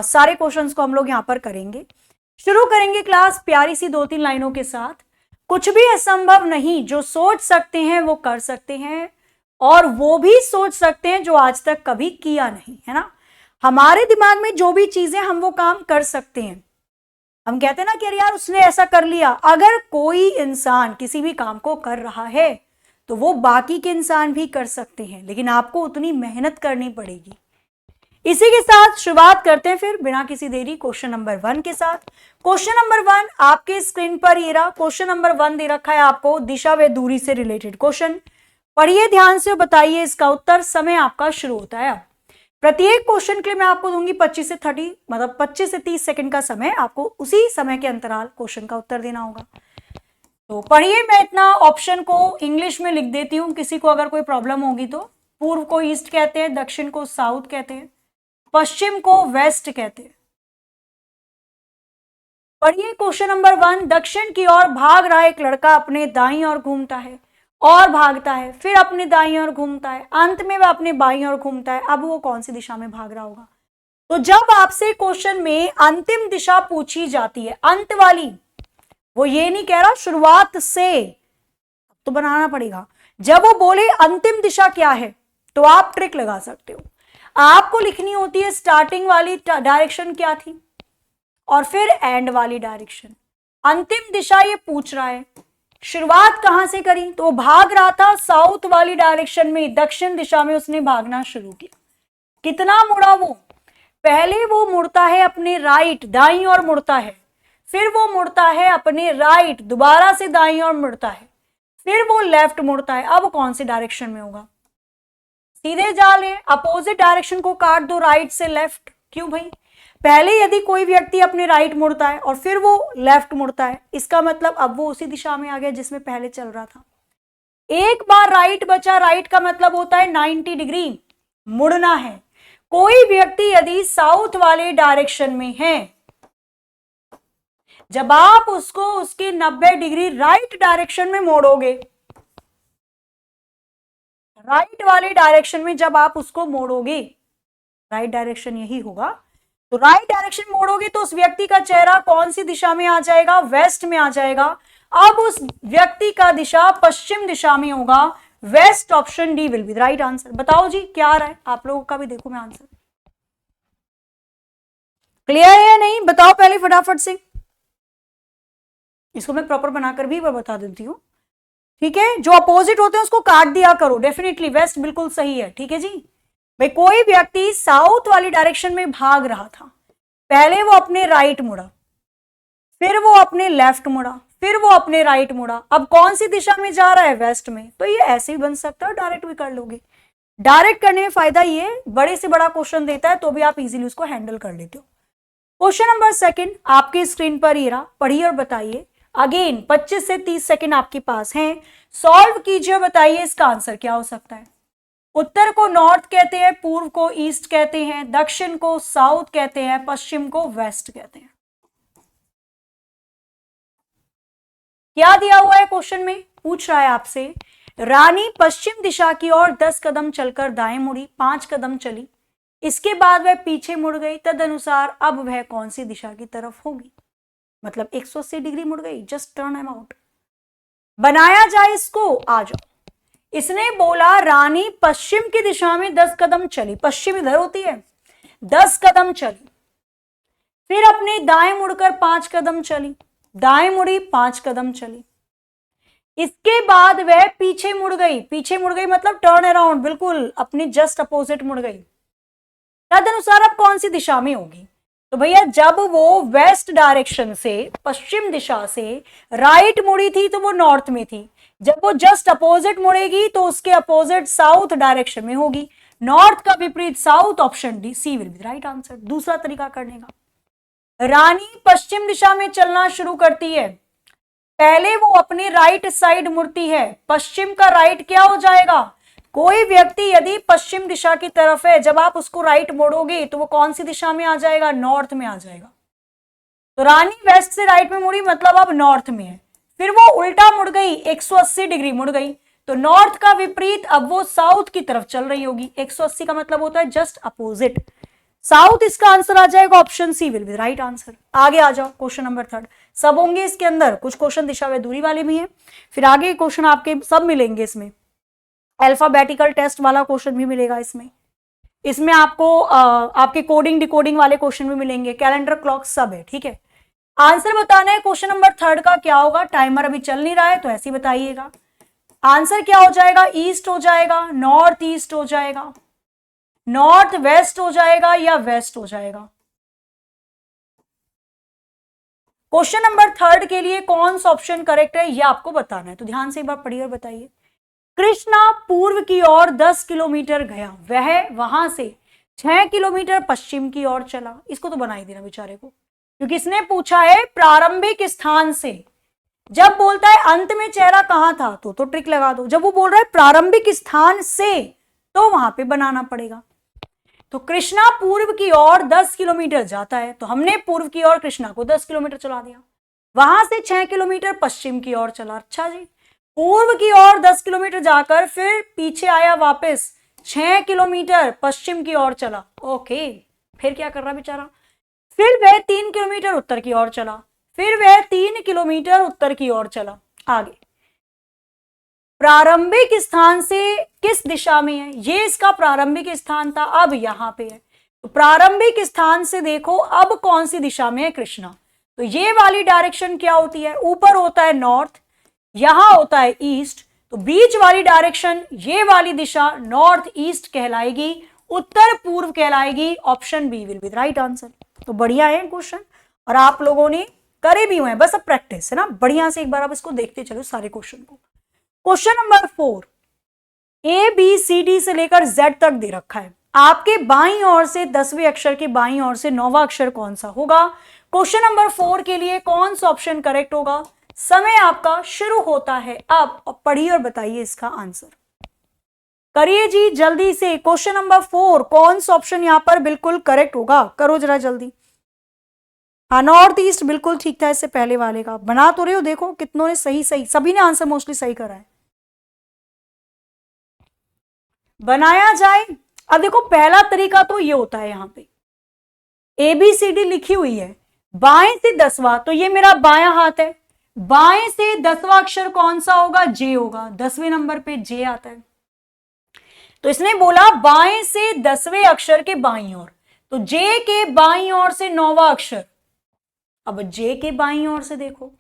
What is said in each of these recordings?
सारे क्वेश्चंस को हम लोग यहाँ पर करेंगे। शुरू करेंगे क्लास प्यारी सी 2-3 लाइनों के साथ। कुछ भी असंभव नहीं, जो सोच सकते हैं वो कर सकते हैं, और वो भी सोच सकते हैं जो आज तक कभी किया नहीं, है ना। हमारे दिमाग में जो भी चीजें, हम वो काम कर सकते हैं। हम कहते हैं ना कि अरे यार उसने ऐसा कर लिया। अगर कोई इंसान किसी भी काम को कर रहा है तो वो बाकी के इंसान भी कर सकते हैं, लेकिन आपको उतनी मेहनत करनी पड़ेगी। इसी के साथ शुरुआत करते हैं फिर बिना किसी देरी क्वेश्चन नंबर 1 के साथ। क्वेश्चन नंबर 1 आपके स्क्रीन पर ये रहा। क्वेश्चन नंबर 1 दे रखा है आपको, दिशा व दूरी से रिलेटेड क्वेश्चन। पढ़िए ध्यान से, बताइए इसका उत्तर। समय आपका शुरू होता है अब। प्रत्येक क्वेश्चन के लिए मैं आपको दूंगी 25 से 30 सेकंड का समय। आपको उसी समय के अंतराल क्वेश्चन का उत्तर देना होगा। तो पढ़िए, मैं इतना ऑप्शन को इंग्लिश में लिख देती हूं, किसी को अगर कोई प्रॉब्लम होगी तो। पूर्व को ईस्ट कहते हैं, दक्षिण को साउथ कहते हैं, पश्चिम को वेस्ट कहते हैं। पढ़िए क्वेश्चन नंबर 1। दक्षिण की ओर भाग रहा एक लड़का अपने दाईं ओर घूमता है और भागता है, फिर अपने दाईं ओर घूमता है, अंत में वह अपने बाईं ओर घूमता है। अब वो कौन सी दिशा में भाग रहा होगा? तो जब आपसे क्वेश्चन में अंतिम दिशा पूछी जाती है, अंत वाली, वो ये नहीं कह रहा शुरुआत से, तो बनाना पड़ेगा। जब वो बोले अंतिम दिशा क्या है तो आप ट्रिक लगा सकते हो। आपको लिखनी होती है स्टार्टिंग वाली डायरेक्शन क्या थी और फिर एंड वाली डायरेक्शन। अंतिम दिशा ये पूछ रहा है, शुरुआत कहां से करी? तो भाग रहा था साउथ वाली डायरेक्शन में, दक्षिण दिशा में उसने भागना शुरू किया। कितना मुड़ा वो? पहले वो मुड़ता है अपने राइट, दाईं ओर मुड़ता है, फिर वो मुड़ता है अपने राइट, दोबारा से दाईं ओर मुड़ता है, फिर वो लेफ्ट मुड़ता है। अब कौन सी डायरेक्शन में होगा? सीधे जा ले, अपोजिट डायरेक्शन को काट दो, राइट से लेफ्ट। क्यों भाई? पहले यदि कोई व्यक्ति अपने राइट मुड़ता है और फिर वो लेफ्ट मुड़ता है, इसका मतलब अब वो उसी दिशा में आ गया जिसमें पहले चल रहा था। एक बार राइट बचा, राइट का मतलब होता है 90 डिग्री मुड़ना है। कोई व्यक्ति यदि साउथ वाले डायरेक्शन में है, जब आप उसको उसके 90 डिग्री राइट डायरेक्शन में मोड़ोगे, राइट वाले डायरेक्शन में जब आप उसको मोड़ोगे, राइट डायरेक्शन यही होगा, तो राइट डायरेक्शन मोड़ोगे तो उस व्यक्ति का चेहरा कौन सी दिशा में आ जाएगा? वेस्ट में आ जाएगा। अब उस व्यक्ति का दिशा पश्चिम दिशा में होगा। West, option D will be the right answer. बताओ जी क्या आ रहा है? आप लोगों का भी देखो मैं आंसर। क्लियर है या नहीं? बताओ पहले फटाफट से। इसको मैं प्रॉपर बनाकर भी बता देती हूँ, ठीक है। जो अपोजिट होते हैं उसको काट दिया करो। डेफिनेटली वेस्ट बिल्कुल सही है, ठीक है जी। भाई कोई व्यक्ति साउथ वाली डायरेक्शन में भाग रहा था, पहले वो अपने राइट मुड़ा, फिर वो अपने लेफ्ट मुड़ा, फिर वो अपने राइट मुड़ा। अब कौन सी दिशा में जा रहा है? वेस्ट में। तो ये ऐसे ही बन सकता है, डायरेक्ट भी कर लोगे। डायरेक्ट करने में फायदा ये, बड़े से बड़ा क्वेश्चन देता है तो भी आप इजीली उसको हैंडल कर लेते हो। क्वेश्चन नंबर 2 आपकी स्क्रीन पर ये रहा। पढ़िए और बताइए। अगेन 25 से 30 सेकंड आपके पास हैं। सॉल्व कीजिए, बताइए इसका आंसर क्या हो सकता है। उत्तर को नॉर्थ कहते हैं, पूर्व को ईस्ट कहते हैं, दक्षिण को साउथ कहते हैं, पश्चिम को वेस्ट कहते हैं। क्या दिया हुआ है क्वेश्चन में? पूछ रहा है आपसे, रानी पश्चिम दिशा की ओर 10 कदम चलकर दाएं मुड़ी, 5 कदम चली, इसके बाद वह पीछे मुड़ गई, तदनुसार अब वह कौन सी दिशा की तरफ होगी? मतलब 180 डिग्री मुड़ गई। Just turn am out. बनाया जाए इसको, आ जाओ। इसने बोला रानी पश्चिम की दिशा में 10 कदम चली, पश्चिम इधर होती है, 10 कदम चली, फिर अपने दाएं मुड़कर 5 कदम चली, दाएं मुड़ी 5 कदम चली, इसके बाद वह पीछे मुड़ गई। पीछे मुड़ गई मतलब टर्न अराउंड, बिल्कुल अपनी जस्ट अपोजिट मुड़ गई। तदनुसार अब कौन सी दिशा में होगी? तो भैया जब वो वेस्ट डायरेक्शन से, पश्चिम दिशा से राइट मुड़ी थी तो वो नॉर्थ में थी। जब वो जस्ट अपोजिट मुड़ेगी तो उसके अपोजिट साउथ डायरेक्शन में होगी। नॉर्थ का विपरीत south, option D, C will be right answer. दूसरा तरीका करने का, रानी पश्चिम दिशा में चलना शुरू करती है, पहले वो अपनी राइट साइड मुड़ती है। पश्चिम का राइट क्या हो जाएगा? कोई व्यक्ति यदि पश्चिम दिशा की तरफ है, जब आप उसको राइट मोड़ोगे तो वो कौन सी दिशा में आ जाएगा? नॉर्थ में आ जाएगा। तो रानी वेस्ट से राइट में मुड़ी मतलब अब नॉर्थ में है। फिर वो उल्टा मुड़ गई, 180 डिग्री मुड़ गई, तो नॉर्थ का विपरीत अब वो साउथ की तरफ चल रही होगी। 180 का मतलब होता है जस्ट अपोजिट। साउथ इसका आंसर आ जाएगा, option C will be right answer. आगे आ जाओ, क्वेश्चन नंबर 3 सब होंगे इसके अंदर, कुछ क्वेश्चन दिशा व दूरी वाले भी हैं, फिर आगे क्वेश्चन आपके सब मिलेंगे इसमें, अल्फाबेटिकल टेस्ट वाला क्वेश्चन भी मिलेगा इसमें आपको आपके कोडिंग डिकोडिंग वाले क्वेश्चन भी मिलेंगे, कैलेंडर क्लॉक सब है, ठीक है। आंसर बताना है क्वेश्चन नंबर 3 का क्या होगा, टाइमर अभी चल नहीं रहा है तो ऐसे ही बताइएगा। आंसर क्या हो जाएगा, ईस्ट हो जाएगा, नॉर्थ ईस्ट हो जाएगा, नॉर्थ वेस्ट हो जाएगा या वेस्ट हो जाएगा। क्वेश्चन नंबर 3 के लिए कौन सा ऑप्शन करेक्ट है ये आपको बताना है, तो ध्यान से एक बार पढ़िए और बताइए। कृष्णा पूर्व की ओर 10 किलोमीटर गया, वह वहां से 6 किलोमीटर पश्चिम की ओर चला। इसको तो बना ही देना बेचारे को, क्योंकि इसने पूछा है प्रारंभिक स्थान से। जब बोलता है अंत में चेहरा कहां था तो ट्रिक लगा दो, जब वो बोल रहा है प्रारंभिक स्थान से तो वहां पे बनाना पड़ेगा। तो कृष्णा पूर्व की ओर 10 किलोमीटर जाता है, तो हमने पूर्व की ओर कृष्णा को 10 किलोमीटर चला दिया, वहां से 6 किलोमीटर पश्चिम की ओर चला। अच्छा जी, पूर्व की ओर 10 किलोमीटर जाकर फिर पीछे आया, वापस 6 किलोमीटर पश्चिम की ओर चला। ओके, फिर क्या कर रहा बेचारा, फिर वह 3 किलोमीटर उत्तर की ओर चला, फिर वह 3 किलोमीटर उत्तर की ओर चला। आगे प्रारंभिक स्थान से किस दिशा में है, ये इसका प्रारंभिक स्थान था, अब यहां पे है। तो प्रारंभिक स्थान से देखो अब कौन सी दिशा में है कृष्णा, तो ये वाली डायरेक्शन क्या होती है, ऊपर होता है नॉर्थ, यहां होता है ईस्ट, तो बीच वाली डायरेक्शन ये वाली दिशा नॉर्थ ईस्ट कहलाएगी, उत्तर पूर्व कहलाएगी। Option B will be right answer. तो बढ़िया है क्वेश्चन, और आप लोगों ने करे भी हुए हैं, बस अब प्रैक्टिस है ना, बढ़िया से एक बार आप इसको देखते चलो सारे क्वेश्चन को। Question number 4, A B C D से लेकर जेड तक दे रखा है, आपके बाईं ओर से 10वें अक्षर के बाईं ओर से 9वां अक्षर कौन सा होगा। क्वेश्चन नंबर 4 के लिए कौन सा ऑप्शन करेक्ट होगा, समय आपका शुरू होता है अब, पढ़िए और बताइए इसका आंसर। करिए जी जल्दी से, क्वेश्चन नंबर 4 कौन सा ऑप्शन यहां पर बिल्कुल करेक्ट होगा, करो जरा जल्दी। हाँ, नॉर्थ ईस्ट बिल्कुल ठीक था, इससे पहले वाले का बना तो रहे हो, देखो कितनों ने सही सभी ने आंसर मोस्टली सही करा है, बनाया जाए। अब देखो पहला तरीका तो ये होता है, यहां पे ABCD लिखी हुई है, बाएं से 10वां, तो ये मेरा बायां हाथ है, बाएं से 10वां अक्षर कौन सा होगा, J होगा, 10वें नंबर पे J आता है। तो इसने बोला बाएं से 10वें अक्षर के बाईं ओर, तो J के बाईं ओर से 9वां अक्षर। अब J के बाईं ओर से देखो,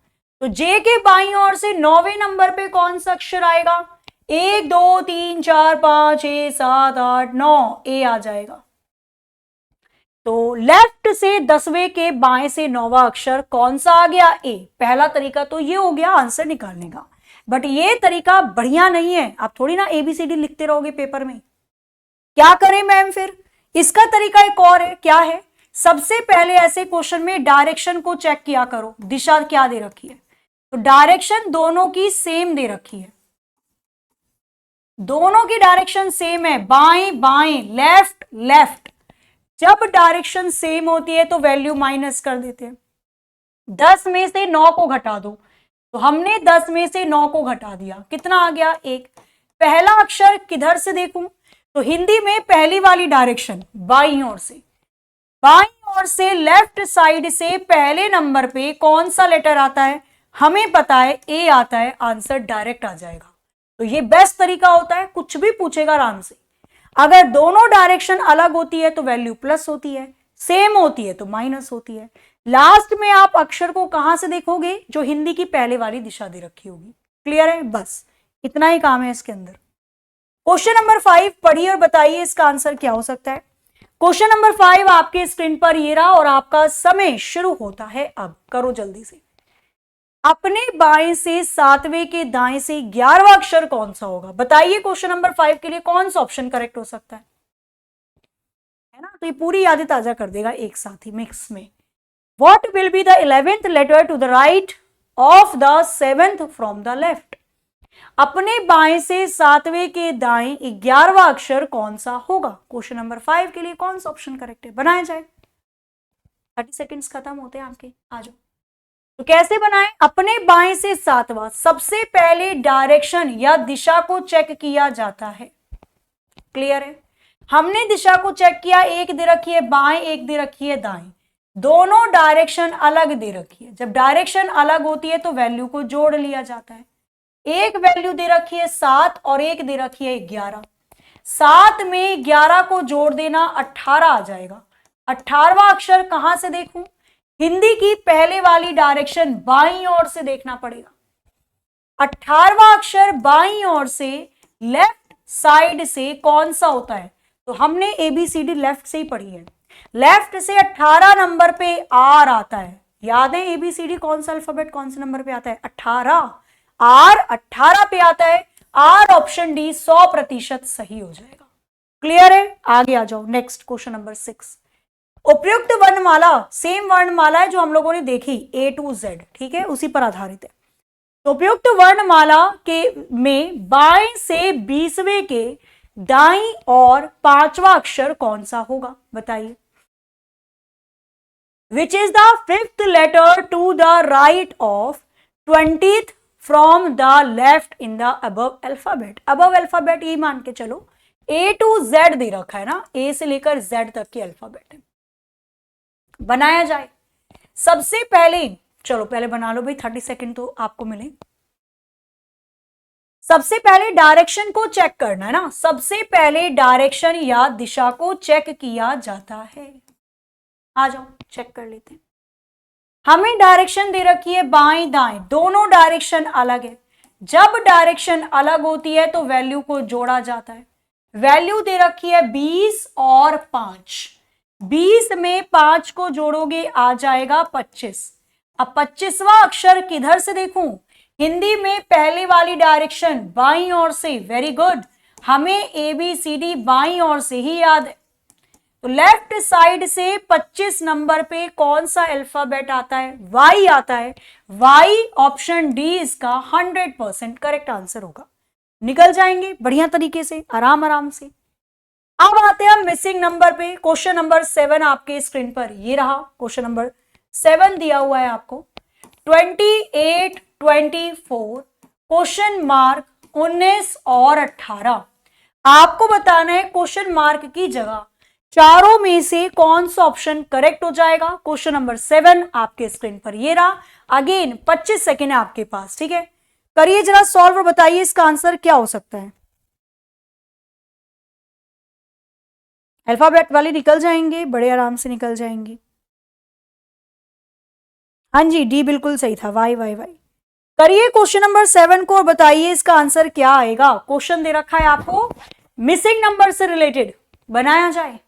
तो J के बाईं ओर से 9वें नंबर पे कौन सा अक्षर आएगा, 1 2 3 4 5 6 7 8 9, ए आ जाएगा। तो लेफ्ट से 10वें के बाएं से 9वां अक्षर कौन सा आ गया, ए। पहला तरीका तो ये हो गया आंसर निकालने का, बट ये तरीका बढ़िया नहीं है, आप थोड़ी ना ABCD लिखते रहोगे पेपर में। क्या करें मैम फिर, इसका तरीका एक और है, क्या है, सबसे पहले ऐसे क्वेश्चन में डायरेक्शन को चेक किया करो, दिशा क्या दे रखी है, तो डायरेक्शन दोनों की सेम दे रखी है, दोनों की डायरेक्शन सेम है, बाएं बाएं लेफ्ट लेफ्ट। जब डायरेक्शन सेम होती है तो वैल्यू माइनस कर देते हैं, 10 में से 9 को घटा दो, तो हमने 10 में से 9 को घटा दिया, कितना आ गया, 1। पहला अक्षर किधर से देखूं, तो हिंदी में पहली वाली डायरेक्शन बाईं ओर से, बाईं ओर से लेफ्ट साइड से पहले नंबर पे कौन सा लेटर आता है, हमें पता है ए आता है, आंसर डायरेक्ट आ जाएगा। तो ये बेस्ट तरीका होता है, कुछ भी पूछेगा आराम से। अगर दोनों डायरेक्शन अलग होती है तो वैल्यू प्लस होती है, सेम होती है तो माइनस होती है। लास्ट में आप अक्षर को कहां से देखोगे, जो हिंदी की पहले वाली दिशा दे रखी होगी। क्लियर है, बस इतना ही काम है इसके अंदर। क्वेश्चन नंबर 5 पढ़िए और बताइए इसका आंसर क्या हो सकता है। क्वेश्चन नंबर 5 आपके स्क्रीन पर ये रहा, और आपका समय शुरू होता है अब, करो जल्दी से। अपने बाएं से 7वें के दाएं से 11वां अक्षर कौन सा होगा, बताइए। क्वेश्चन नंबर 5 के लिए कौन सा ऑप्शन करेक्ट हो सकता है ना, तो ये पूरी यादें ताजा कर देगा एक साथ ही मिक्स में। What will be the 11th letter to the right of the 7th from the left? अपने बाएं से 7वें के दाएं 11वां अक्षर कौन सा होगा। क्वेश्चन नंबर 5 के लिए कौन सा ऑप्शन करेक्ट है, बनाया जाए। 30 सेकंड्स खत्म होते हैं आपके, आ जाओ। तो कैसे बनाएं, अपने बाएं से 7वां, सबसे पहले डायरेक्शन या दिशा को चेक किया जाता है। क्लियर है, हमने दिशा को चेक किया, एक दे रखी है बाएं, एक दे रखी है दाएं, दोनों डायरेक्शन अलग दे रखी है। जब डायरेक्शन अलग होती है तो वैल्यू को जोड़ लिया जाता है। एक वैल्यू दे रखी है 7 और एक दे रखी है 11। 7 में 11 को जोड़ देना 18 आ जाएगा। 18वां अक्षर कहां से देखूं? हिंदी की पहले वाली डायरेक्शन बाईं ओर से देखना पड़ेगा। 18वां अक्षर बाईं ओर से लेफ्ट साइड से कौन सा होता है? तो हमने ABCD लेफ्ट से ही पढ़ी है। लेफ्ट से 18 नंबर पे आर आता है। याद है ABCD कौन सा अल्फाबेट कौन से नंबर पे आता है? 18। आर 18 पे आता है। आर ऑप्शन डी 100% सही हो जाएगा। क्लियर है? आगे आ जाओ। Next question number 6। उपयुक्त वर्णमाला सेम वर्णमाला है जो हम लोगों ने देखी A to Z, ठीक है, उसी पर आधारित है। तो उपयुक्त वर्णमाला के में बाएं से 20वें के दाईं और 5वां अक्षर कौन सा होगा? बताइए। Which is the 5th letter to the right of 20th from the left in the above alphabet? above alphabet ये मान के चलो A to Z दे रखा है ना, A से लेकर Z तक की अल्फाबेट है। बनाया जाए। सबसे पहले चलो पहले बना लो भाई, 30 सेकेंड तो आपको मिले। सबसे पहले डायरेक्शन को चेक करना है ना, सबसे पहले डायरेक्शन या दिशा को चेक किया जाता है। आ जाओ चेक कर लेते हैं। हमें डायरेक्शन दे रखी है बाएं दाएं, दोनों डायरेक्शन अलग है। जब डायरेक्शन अलग होती है तो वैल्यू को जोड़ा जाता है। वैल्यू दे रखी है 20 और 5। 20 में 5 को जोड़ोगे आ जाएगा 25। अब 25वां अक्षर किधर से देखूं? हिंदी में पहले वाली डायरेक्शन बाईं ओर से। वेरी गुड, हमें ABCD बाईं ओर से ही याद है। तो लेफ्ट साइड से 25 नंबर पे कौन सा अल्फाबेट आता है? Y आता है। Y ऑप्शन डी इसका 100% करेक्ट आंसर होगा। निकल जाएंगे बढ़िया तरीके से, आराम आराम से। अब आते हैं हम मिसिंग नंबर पे। क्वेश्चन नंबर 7 आपके स्क्रीन पर ये रहा। क्वेश्चन नंबर 7 दिया हुआ है आपको 28, 24, क्वेश्चन मार्क 19 और 18। आपको बताना है क्वेश्चन मार्क की जगह चारों में से कौन सा ऑप्शन करेक्ट हो जाएगा। क्वेश्चन नंबर 7 आपके स्क्रीन पर ये रहा। अगेन 25 सेकेंड है आपके पास, ठीक है। करिए जरा सॉल्व और बताइए इसका आंसर क्या हो सकता है। अल्फाबेट वाले निकल जाएंगे, बड़े आराम से निकल जाएंगे। हाँ जी, डी बिल्कुल सही था। Y Y Y. करिए क्वेश्चन नंबर 7 को और बताइए इसका आंसर क्या आएगा। क्वेश्चन दे रखा है आपको मिसिंग नंबर से रिलेटेड, बनाया जाए।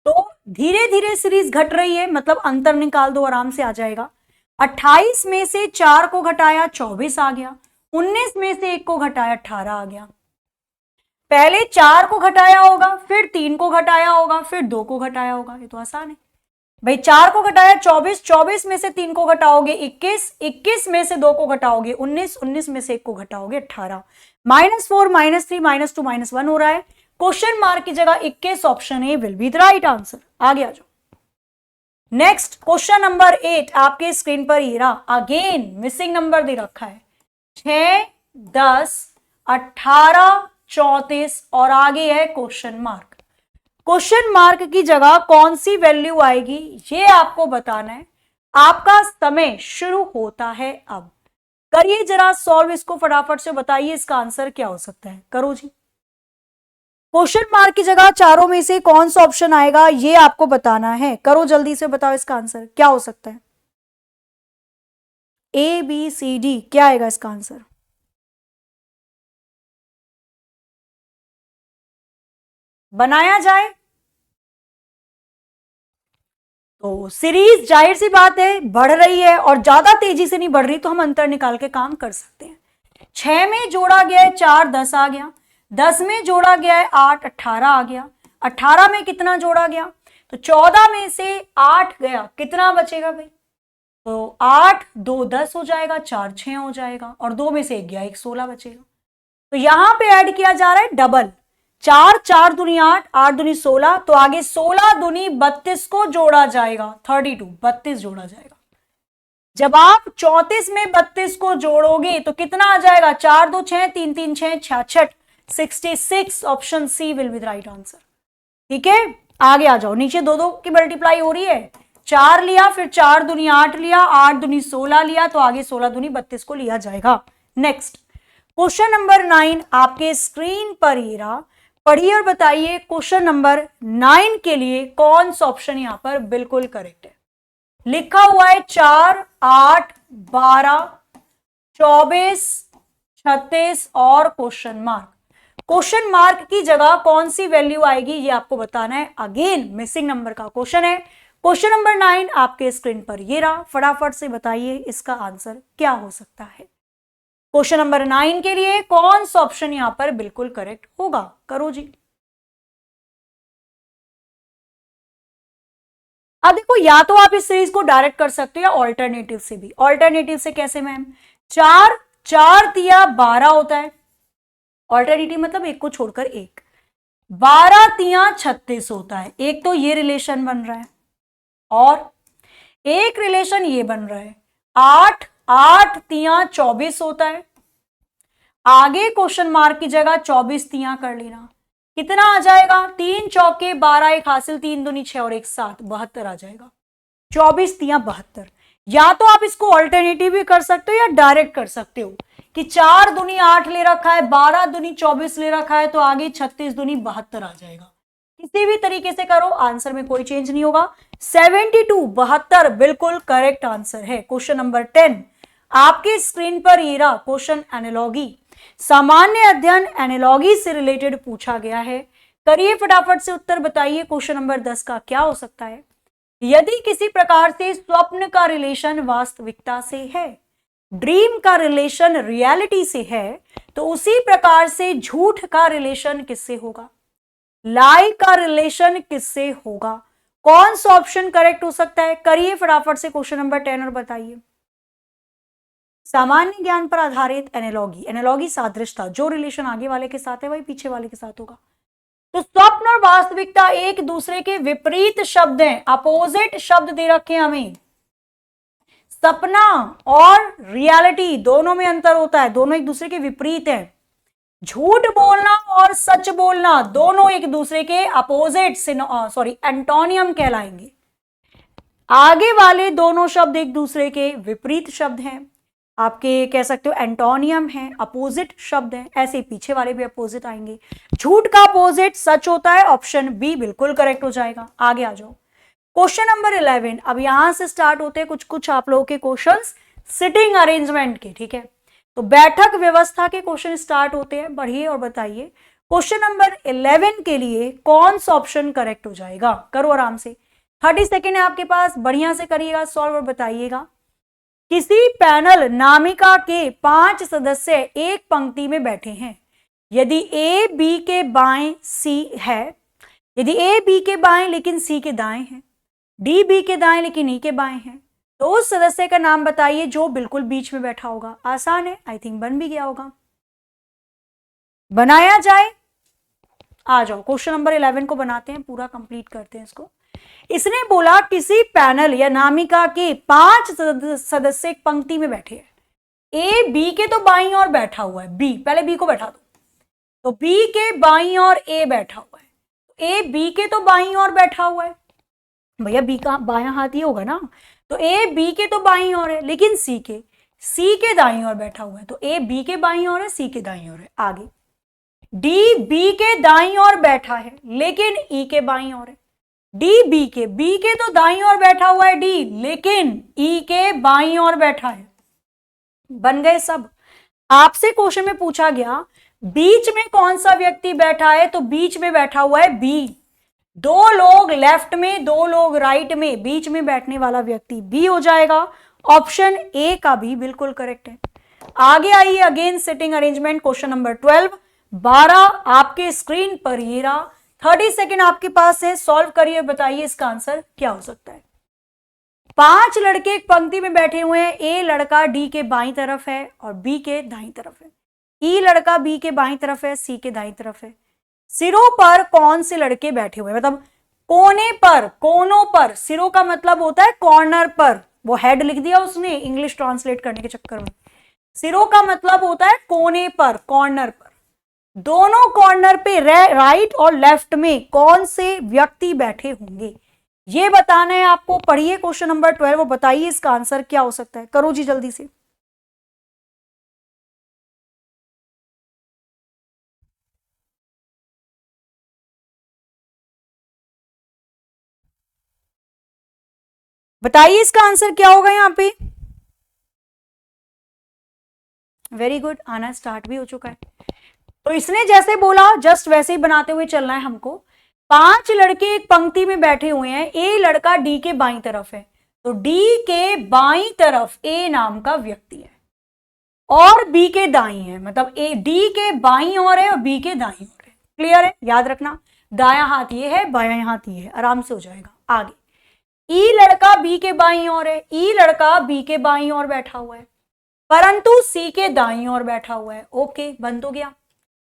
तो धीरे धीरे सीरीज घट रही है, मतलब अंतर निकाल दो, आराम से आ जाएगा। 28 में से 4 को घटाया 24 आ गया। 19 में से 1 को घटाया 18 आ गया। पहले 4 को घटाया होगा, फिर 3 को घटाया होगा, फिर 2 को घटाया होगा। ये तो आसान है भाई। 4 को घटाया 24, 24 में से 3 को घटाओगे 21, 21 में से 2 को घटाओगे 19, 19 में से 1 को घटाओगे 18। -4, -3, -2, -1 हो रहा है। क्वेश्चन मार्क की जगह 21 option A will be the right answer. आगे आ जाओ। नेक्स्ट क्वेश्चन नंबर 8 आपके स्क्रीन पर ये रहा। अगेन मिसिंग नंबर दे रखा है 6, 10, 18, 34 और आगे है क्वेश्चन मार्क। क्वेश्चन मार्क की जगह कौन सी वैल्यू आएगी ये आपको बताना है। आपका समय शुरू होता है अब। करिए जरा सॉल्व इसको फटाफट से, बताइए इसका आंसर क्या हो सकता है। करो जी। क्वेश्चन मार्क की जगह चारों में से कौन सा ऑप्शन आएगा ये आपको बताना है। करो जल्दी से, बताओ इसका आंसर क्या हो सकता है। ABCD क्या आएगा इसका आंसर। बनाया जाए तो सीरीज जाहिर सी बात है बढ़ रही है और ज्यादा तेजी से नहीं बढ़ रही, तो हम अंतर निकाल के काम कर सकते हैं। 6 में जोड़ा गया है 4, 10 आ गया। 10 में जोड़ा गया है 8, 18 आ गया। 18 में कितना जोड़ा गया? तो 14 में से 8 गया, कितना बचेगा भाई? तो 8, 2, 10 हो जाएगा, 4, 6 हो जाएगा और 2 में से 1 गया, 1, 16 बचेगा। तो यहां पे ऐड किया जा रहा है डबल। 4, 4 दूनी 8, 8 दूनी 16, तो आगे 16 दूनी 32 को जोड़ा जाएगा। 32, 32 जोड़ा जाएगा। जब आप 34 में 32 को जोड़ोगे तो कितना आ जाएगा? 4, 2, 6, 3, 3, 6, 66। 66 option C will be the right answer. ठीक है, आगे आ जाओ, नीचे दो दो की मल्टीप्लाई हो रही है, 4 लिया, फिर 4 दूनी 8 लिया, 8 दूनी 16 लिया, तो आगे 16 दूनी 32 को लिया जाएगा। नेक्स्ट क्वेश्चन नंबर 9 आपके स्क्रीन पर ये रहा, पढ़िए और बताइए क्वेश्चन नंबर 9 के लिए कौन सा ऑप्शन यहां पर बिल्कुल करेक्ट है। लिखा हुआ है 4, 8, 12, 24, 36 और क्वेश्चन मार्क। क्वेश्चन मार्क की जगह कौन सी वैल्यू आएगी ये आपको बताना है। अगेन मिसिंग नंबर का क्वेश्चन है। क्वेश्चन नंबर 9 आपके स्क्रीन पर ये रहा, फटाफट से बताइए इसका आंसर क्या हो सकता है। क्वेश्चन नंबर 9 के लिए कौन सा ऑप्शन यहां पर बिल्कुल करेक्ट होगा, करो जी। अब देखो, या तो आप इस सीरीज को डायरेक्ट कर सकते हो या ऑल्टरनेटिव से भी। ऑल्टरनेटिव से कैसे मैम, 4 4 तिया 12 होता है, ऑल्टरनेटिव मतलब एक को छोड़कर एक, 12 तिया 36 होता है। एक तो ये रिलेशन बन रहा है और एक रिलेशन ये बन रहा है, 8 8 तिया 24 होता है। आगे क्वेश्चन मार्क की जगह 24 तिया कर लेना, कितना आ जाएगा, 3 चौके 12, एक हासिल, 3 दूनी 6 और 1 7, 72 आ जाएगा। 24 तिया 72। या तो आप इसको ऑल्टरनेटिव भी कर सकते हो या डायरेक्ट कर सकते हो कि 4 दूनी 8 ले रखा है, 12 दूनी 24 ले रखा है, तो आगे 36 दूनी 72 आ जाएगा। किसी भी तरीके से करो, आंसर में कोई चेंज नहीं होगा। 72 72 बिल्कुल करेक्ट आंसर है। क्वेश्चन नंबर 10 आपके स्क्रीन पर ये रहा क्वेश्चन, एनालॉगी, सामान्य अध्ययन एनालॉगी से रिलेटेड पूछा गया है। करिए फटाफट से उत्तर बताइए। क्वेश्चन नंबर 10 का क्या हो सकता है। यदि किसी प्रकार से स्वप्न का रिलेशन वास्तविकता से है, ड्रीम का रिलेशन रियलिटी से है, तो उसी प्रकार से झूठ का रिलेशन किससे होगा, लाई का रिलेशन किससे होगा। कौन सा ऑप्शन करेक्ट हो सकता है, करिए फटाफट से क्वेश्चन नंबर 10 और बताइए। सामान्य ज्ञान पर आधारित एनालॉगी, एनालॉगी सादृश्यता, जो रिलेशन आगे वाले के साथ है वही पीछे वाले के साथ होगा। तो स्वप्न और वास्तविकता एक दूसरे के विपरीत शब्द हैं, अपोजिट शब्द दे रखे हैं हमें। सपना और रियलिटी दोनों में अंतर होता है, दोनों एक दूसरे के विपरीत हैं। झूठ बोलना और सच बोलना दोनों एक दूसरे के अपोजिट एंटोनियम कहलाएंगे। आगे वाले दोनों शब्द एक दूसरे के विपरीत शब्द हैं, आपके कह सकते हो एंटोनियम है, अपोजिट शब्द है। ऐसे पीछे वाले भी अपोजिट आएंगे। झूठ का अपोजिट सच होता है, ऑप्शन बी बिल्कुल करेक्ट हो जाएगा। आगे आ जाओ, क्वेश्चन नंबर 11। अब यहां से स्टार्ट होते हैं कुछ कुछ आप लोगों के क्वेश्चंस सिटिंग अरेंजमेंट के, ठीक है। तो बैठक व्यवस्था के क्वेश्चन स्टार्ट होते हैं, बढ़िए और बताइए क्वेश्चन नंबर 11 के लिए कौन सा ऑप्शन करेक्ट हो जाएगा। करो आराम से, 30 सेकेंड है आपके पास, बढ़िया से करिएगा सॉल्व और बताइएगा। किसी पैनल नामिका के 5 सदस्य एक पंक्ति में बैठे हैं। यदि ए बी के बाएं सी है, यदि ए बी के बाएं लेकिन सी के दाएं है, डी बी के दाएं लेकिन ई के बाएं है, तो उस सदस्य का नाम बताइए जो बिल्कुल बीच में बैठा होगा। आसान है, आई थिंक बन भी गया होगा, बनाया जाए। आ जाओ क्वेश्चन नंबर 11 को बनाते हैं, पूरा कंप्लीट करते हैं इसको। इसने बोला किसी पैनल या नामिका के 5 सदस्य एक पंक्ति में बैठे हैं। ए बी के तो बाईं ओर बैठा हुआ है, बी, पहले बी को बैठा दो, तो बी के बाईं ओर ए बैठा हुआ है। ए बी के तो बाईं ओर बैठा हुआ है, भैया बी का बायां हाथ ही होगा ना, तो ए बी के तो बाईं ओर है, लेकिन सी के दाईं ओर बैठा हुआ है, तो ए बी के बाईं ओर है, सी के दाईं ओर है। आगे डी बी के दाईं ओर बैठा है लेकिन ई के बाईं ओर है। डी बी के तो दाईं ओर बैठा हुआ है डी, लेकिन ई के बाईं ओर बैठा है। बन गए सब। आपसे क्वेश्चन में पूछा गया बीच में कौन सा व्यक्ति बैठा है, तो बीच में बैठा हुआ है बी। 2 लोग लेफ्ट में, 2 लोग राइट में, बीच में बैठने वाला व्यक्ति बी हो जाएगा। ऑप्शन ए का भी बिल्कुल करेक्ट है। आगे आइए, again sitting arrangement, question number 12 आपके स्क्रीन पर ये रहा। 30 सेकेंड आपके पास है, सॉल्व करिए, बताइए इसका आंसर क्या हो सकता है। 5 लड़के एक पंक्ति में बैठे हुए हैं। ए लड़का डी के बाईं तरफ है और बी के दाईं तरफ है। ई लड़का बी के बाईं तरफ है, सी के दाईं तरफ है। सिरों पर कौन से लड़के बैठे हुए हैं, मतलब कोने पर, कोनों पर। सिरों का मतलब होता है कॉर्नर पर, वो हेड लिख दिया उसने इंग्लिश ट्रांसलेट करने के चक्कर में। सिरों का मतलब होता है कोने पर, कॉर्नर पर। दोनों कॉर्नर पे राइट और लेफ्ट में कौन से व्यक्ति बैठे होंगे, ये बताना है आपको। पढ़िए क्वेश्चन नंबर 12 और बताइए इसका आंसर क्या हो सकता है। करो जी जल्दी से। बताइए इसका आंसर क्या होगा यहां पे। वेरी गुड, आना स्टार्ट भी हो चुका है। तो इसने जैसे बोला जस्ट वैसे ही बनाते हुए चलना है हमको। 5 लड़के एक पंक्ति में बैठे हुए हैं, ए लड़का डी के बाईं तरफ है, तो डी के बाईं तरफ ए नाम का व्यक्ति है और बी के दाईं है, मतलब ए डी के बाईं ओर है और बी के दाईं ओर है। क्लियर है, याद रखना, दायां हाथ ये है, बायां हाथ ये है, आराम से हो जाएगा। आगे, ई लड़का बी के बाईं ओर है, ई लड़का बी के बाईं ओर बैठा हुआ है, परंतु सी के दाईं ओर बैठा हुआ है। ओके, बंद हो गया।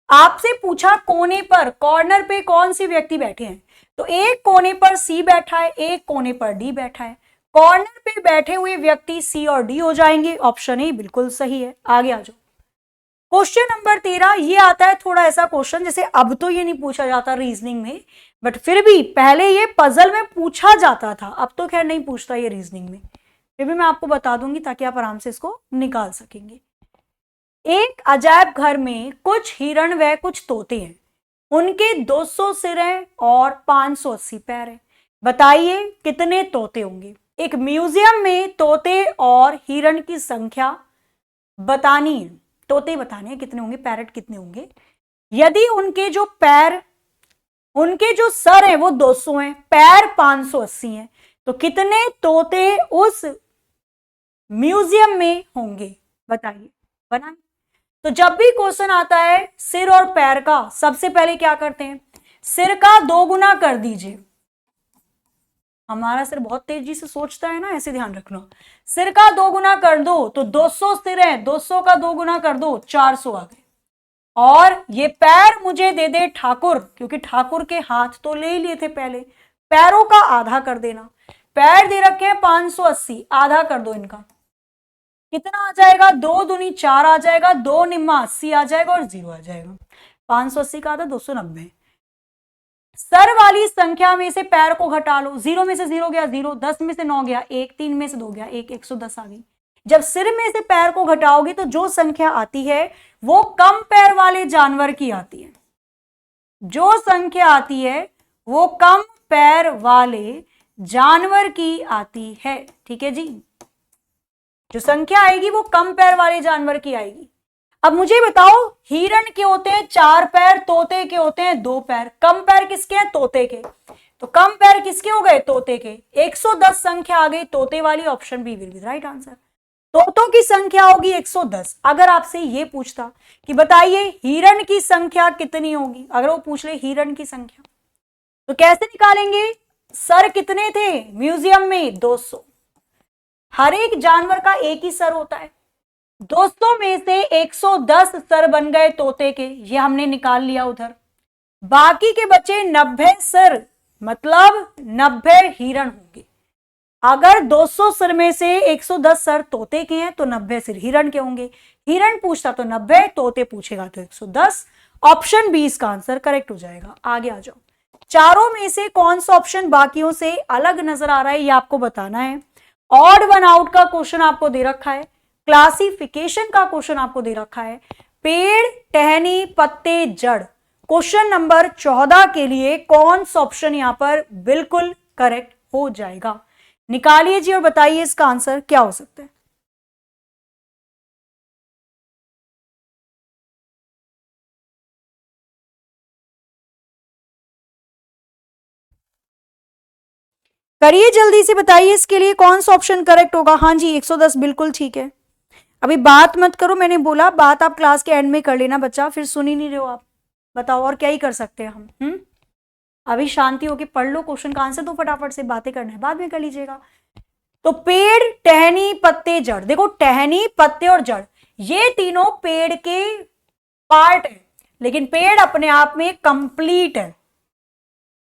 आपसे पूछा कोने पर, कॉर्नर पे कौन से व्यक्ति बैठे हैं, तो एक कोने पर सी बैठा है, एक कोने पर डी बैठा है। कॉर्नर पे बैठे हुए व्यक्ति सी और डी हो जाएंगे। ऑप्शन ए बिल्कुल सही है। आगे आ जाओ। क्वेश्चन नंबर 13, ये आता है थोड़ा ऐसा क्वेश्चन, जैसे अब तो ये नहीं पूछा जाता रीजनिंग में, बट फिर भी पहले ये पजल में पूछा जाता था, अब तो खैर नहीं पूछता ये रीजनिंग में, फिर भी मैं आपको बता दूंगी ताकि आप आराम से इसको निकाल सकेंगे। एक अजायब घर में कुछ हिरण व कुछ तोते हैं, उनके 200 सिर हैं और 580 पैर हैं। बताइए कितने तोते होंगे। एक म्यूजियम में तोते और हिरण की संख्या बतानी है, तोते बताने हैं कितने होंगे, पैरट कितने होंगे। यदि उनके जो पैर, उनके जो सर हैं वो 200 हैं, पैर 580 हैं, तो कितने तोते उस म्यूजियम में होंगे, बताइए। बनाए। तो जब भी क्वेश्चन आता है सिर और पैर का, सबसे पहले क्या करते हैं, सिर का 2 गुना कर दीजिए। हमारा सिर बहुत तेजी से सोचता है ना, ऐसे ध्यान रखना। सिर का 2 गुना कर दो तो 200 सिर है, 200 का 2 गुना कर दो 400 आ गए। और ये पैर मुझे दे दे ठाकुर, क्योंकि ठाकुर के हाथ तो ले ही लिए थे पहले, पैरों का आधा कर देना। पैर दे रखे हैं 580, आधा कर दो इनका, कितना आ जाएगा, 2 दूनी 4 आ जाएगा, 2 निम्मा 80 आ जाएगा और 0 आ जाएगा। 580 का आधा 290। सर वाली संख्या में से पैर को घटा लो, 0 में से 0 गया 0, 10 में से 9 गया 1, 3 में से 2 गया 1, 110 आ गई। जब सिर में से पैर को घटाओगे तो जो संख्या आती है वो कम पैर वाले जानवर की आती है, जो संख्या आती है वो कम पैर वाले जानवर की आती है। ठीक है जी, जो संख्या आएगी वो कम पैर वाले जानवर की आएगी। अब मुझे बताओ, हिरण के होते हैं 4 पैर, तोते के होते हैं 2 पैर, कम पैर किसके हैं, तोते के, तो कम पैर किसके हो गए, तोते के। 110 संख्या आ गई तोते वाली, option B will be right answer. तोतों की संख्या होगी 110। अगर आपसे ये पूछता कि बताइए हिरण की संख्या कितनी होगी, अगर वो पूछ ले हिरण की संख्या, तो कैसे निकालेंगे, सर कितने थे म्यूजियम में, 200। हर एक जानवर का एक ही सर होता है, 200 में से 110 सर बन गए तोते के, ये हमने निकाल लिया उधर। बाकी के बचे 90 सर, मतलब 90 हिरण होंगे। अगर 200 सर में से 110 सर तोते के हैं तो 90 सिर हिरण के होंगे। हिरण पूछता तो 90, तोते पूछेगा तो 110। ऑप्शन बी इसका आंसर करेक्ट हो जाएगा। आगे आ जाओ। चारों में से कौन सा ऑप्शन बाकियों से अलग नजर आ रहा है, ये आपको बताना है। ऑड वन आउट का क्वेश्चन आपको दे रखा है, क्लासिफिकेशन का क्वेश्चन आपको दे रखा है, पेड़, टहनी, पत्ते, जड़। क्वेश्चन नंबर 14 के लिए कौन सा ऑप्शन यहां पर बिल्कुल करेक्ट हो जाएगा, निकालिए जी और बताइए इसका आंसर क्या हो सकता है। करिए जल्दी से, बताइए इसके लिए कौन सा ऑप्शन करेक्ट होगा। हाँ जी 110 बिल्कुल ठीक है। अभी बात मत करो, मैंने बोला बात आप क्लास के एंड में कर लेना बच्चा, फिर सुन ही नहीं रहे हो आप। बताओ और क्या ही कर सकते हैं हम। अभी शांति होके पढ़ लो क्वेश्चन का आंसर, तो फटाफट से बातें करना है बाद में कर लीजिएगा। तो पेड़, टहनी, पत्ते, जड़। देखो टहनी, पत्ते और जड़ ये तीनों पेड़ के पार्ट है, लेकिन पेड़ अपने आप में कंप्लीट है।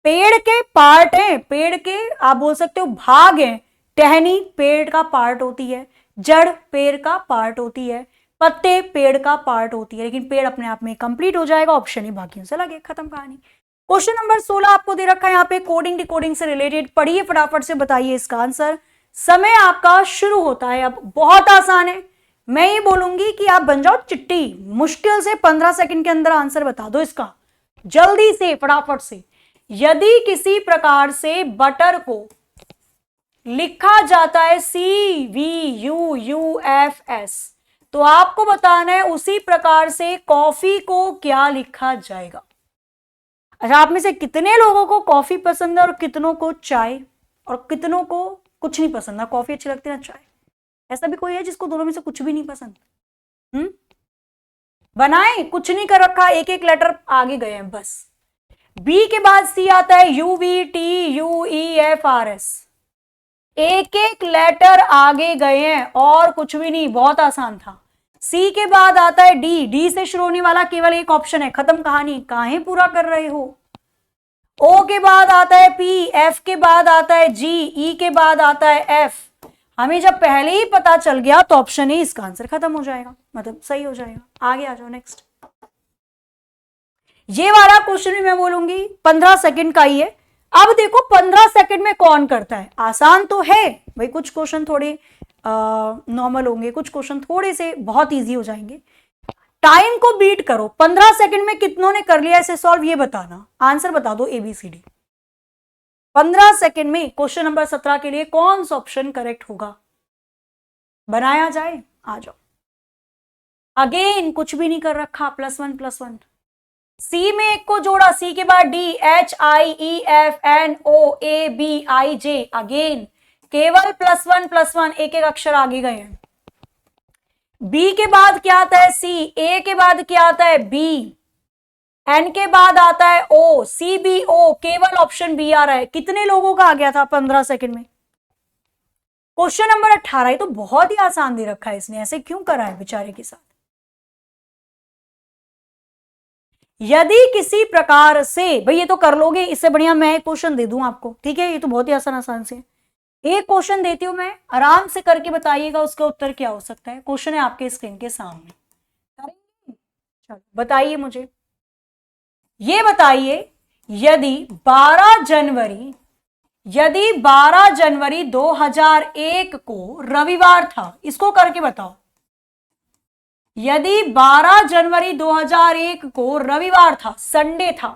पेड़ के पार्ट हैं, पेड़ के आप बोल सकते हो भाग हैं। टहनी पेड़ का पार्ट होती है, जड़ पेड़ का पार्ट होती है, पत्ते पेड़ का पार्ट होती है, लेकिन पेड़ अपने आप में कंप्लीट हो जाएगा, ऑप्शन ही बाकियों से लगे, खत्म कहानी। क्वेश्चन नंबर 16 आपको दे रखा है यहाँ पे कोडिंग डिकोडिंग से रिलेटेड, पढ़िए फटाफट से, बताइए इसका आंसर। समय आपका शुरू होता है अब। बहुत आसान है, मैं ये बोलूंगी कि आप बन जाओ चिट्टी, मुश्किल से 15 सेकंड के अंदर आंसर बता दो इसका, जल्दी से फटाफट से। यदि किसी प्रकार से बटर को लिखा जाता है CVUUFS, तो आपको बताना है उसी प्रकार से कॉफी को क्या लिखा जाएगा। अच्छा, आप में से कितने लोगों को कॉफी पसंद है और कितनों को चाय, और कितनों को कुछ नहीं पसंद, ना कॉफी अच्छी लगती है ना चाय? ऐसा भी कोई है जिसको दोनों में से कुछ भी नहीं पसंद? बनाए, कुछ नहीं कर रखा, एक एक लेटर आगे गए हैं बस। बी के बाद सी आता है UVTUEFRS, एक एक लेटर आगे गए हैं और कुछ भी नहीं, बहुत आसान था। सी के बाद आता है डी से शुरू होने वाला केवल एक ऑप्शन है, खत्म कहानी, काहे पूरा कर रहे हो। ओ के बाद आता है पी, एफ के बाद आता है जी, ई के बाद आता है एफ। हमें जब पहले ही पता चल गया तो ऑप्शन ए इसका आंसर खत्म हो जाएगा, मतलब सही हो जाएगा। आगे आ जाओ, नेक्स्ट। ये वाला क्वेश्चन भी मैं बोलूंगी 15 सेकंड का ही है। अब देखो 15 सेकंड में कौन करता है, आसान तो है भाई, कुछ क्वेश्चन थोड़े नॉर्मल होंगे, कुछ क्वेश्चन थोड़े से बहुत इजी हो जाएंगे। टाइम को बीट करो, 15 सेकंड में कितनों ने कर लिया इसे सॉल्व, ये बताना, आंसर बता दो ABCD। 15 सेकंड में क्वेश्चन नंबर 17 के लिए कौन सा ऑप्शन करेक्ट होगा, बनाया जाए। आ जाओ, अगेन कुछ भी नहीं कर रखा, +1 सी में एक को जोड़ा, सी के बाद D HIEFNOABIJ, अगेन केवल +1 एक एक अक्षर आगे गए हैं। बी के बाद क्या आता है सी, ए के बाद क्या आता है बी, एन के बाद आता है ओ, CBO, केवल ऑप्शन बी आ रहा है। कितने लोगों का आ गया था 15 सेकंड में? क्वेश्चन नंबर 18, ये तो बहुत ही आसान दे रखा है इसने, ऐसे क्यों करा है बेचारे के साथ। यदि किसी प्रकार से, भाई ये तो कर लोगे, इससे बढ़िया मैं क्वेश्चन दे दूं आपको, ठीक है, ये तो बहुत ही आसान से एक क्वेश्चन देती हूं मैं, आराम से करके बताइएगा उसका उत्तर क्या हो सकता है। क्वेश्चन है आपके स्क्रीन के सामने, चलो बताइए मुझे, ये बताइए यदि 12 जनवरी 2001 को रविवार था, इसको करके बताओ। यदि 12 जनवरी 2001 को रविवार था, संडे था,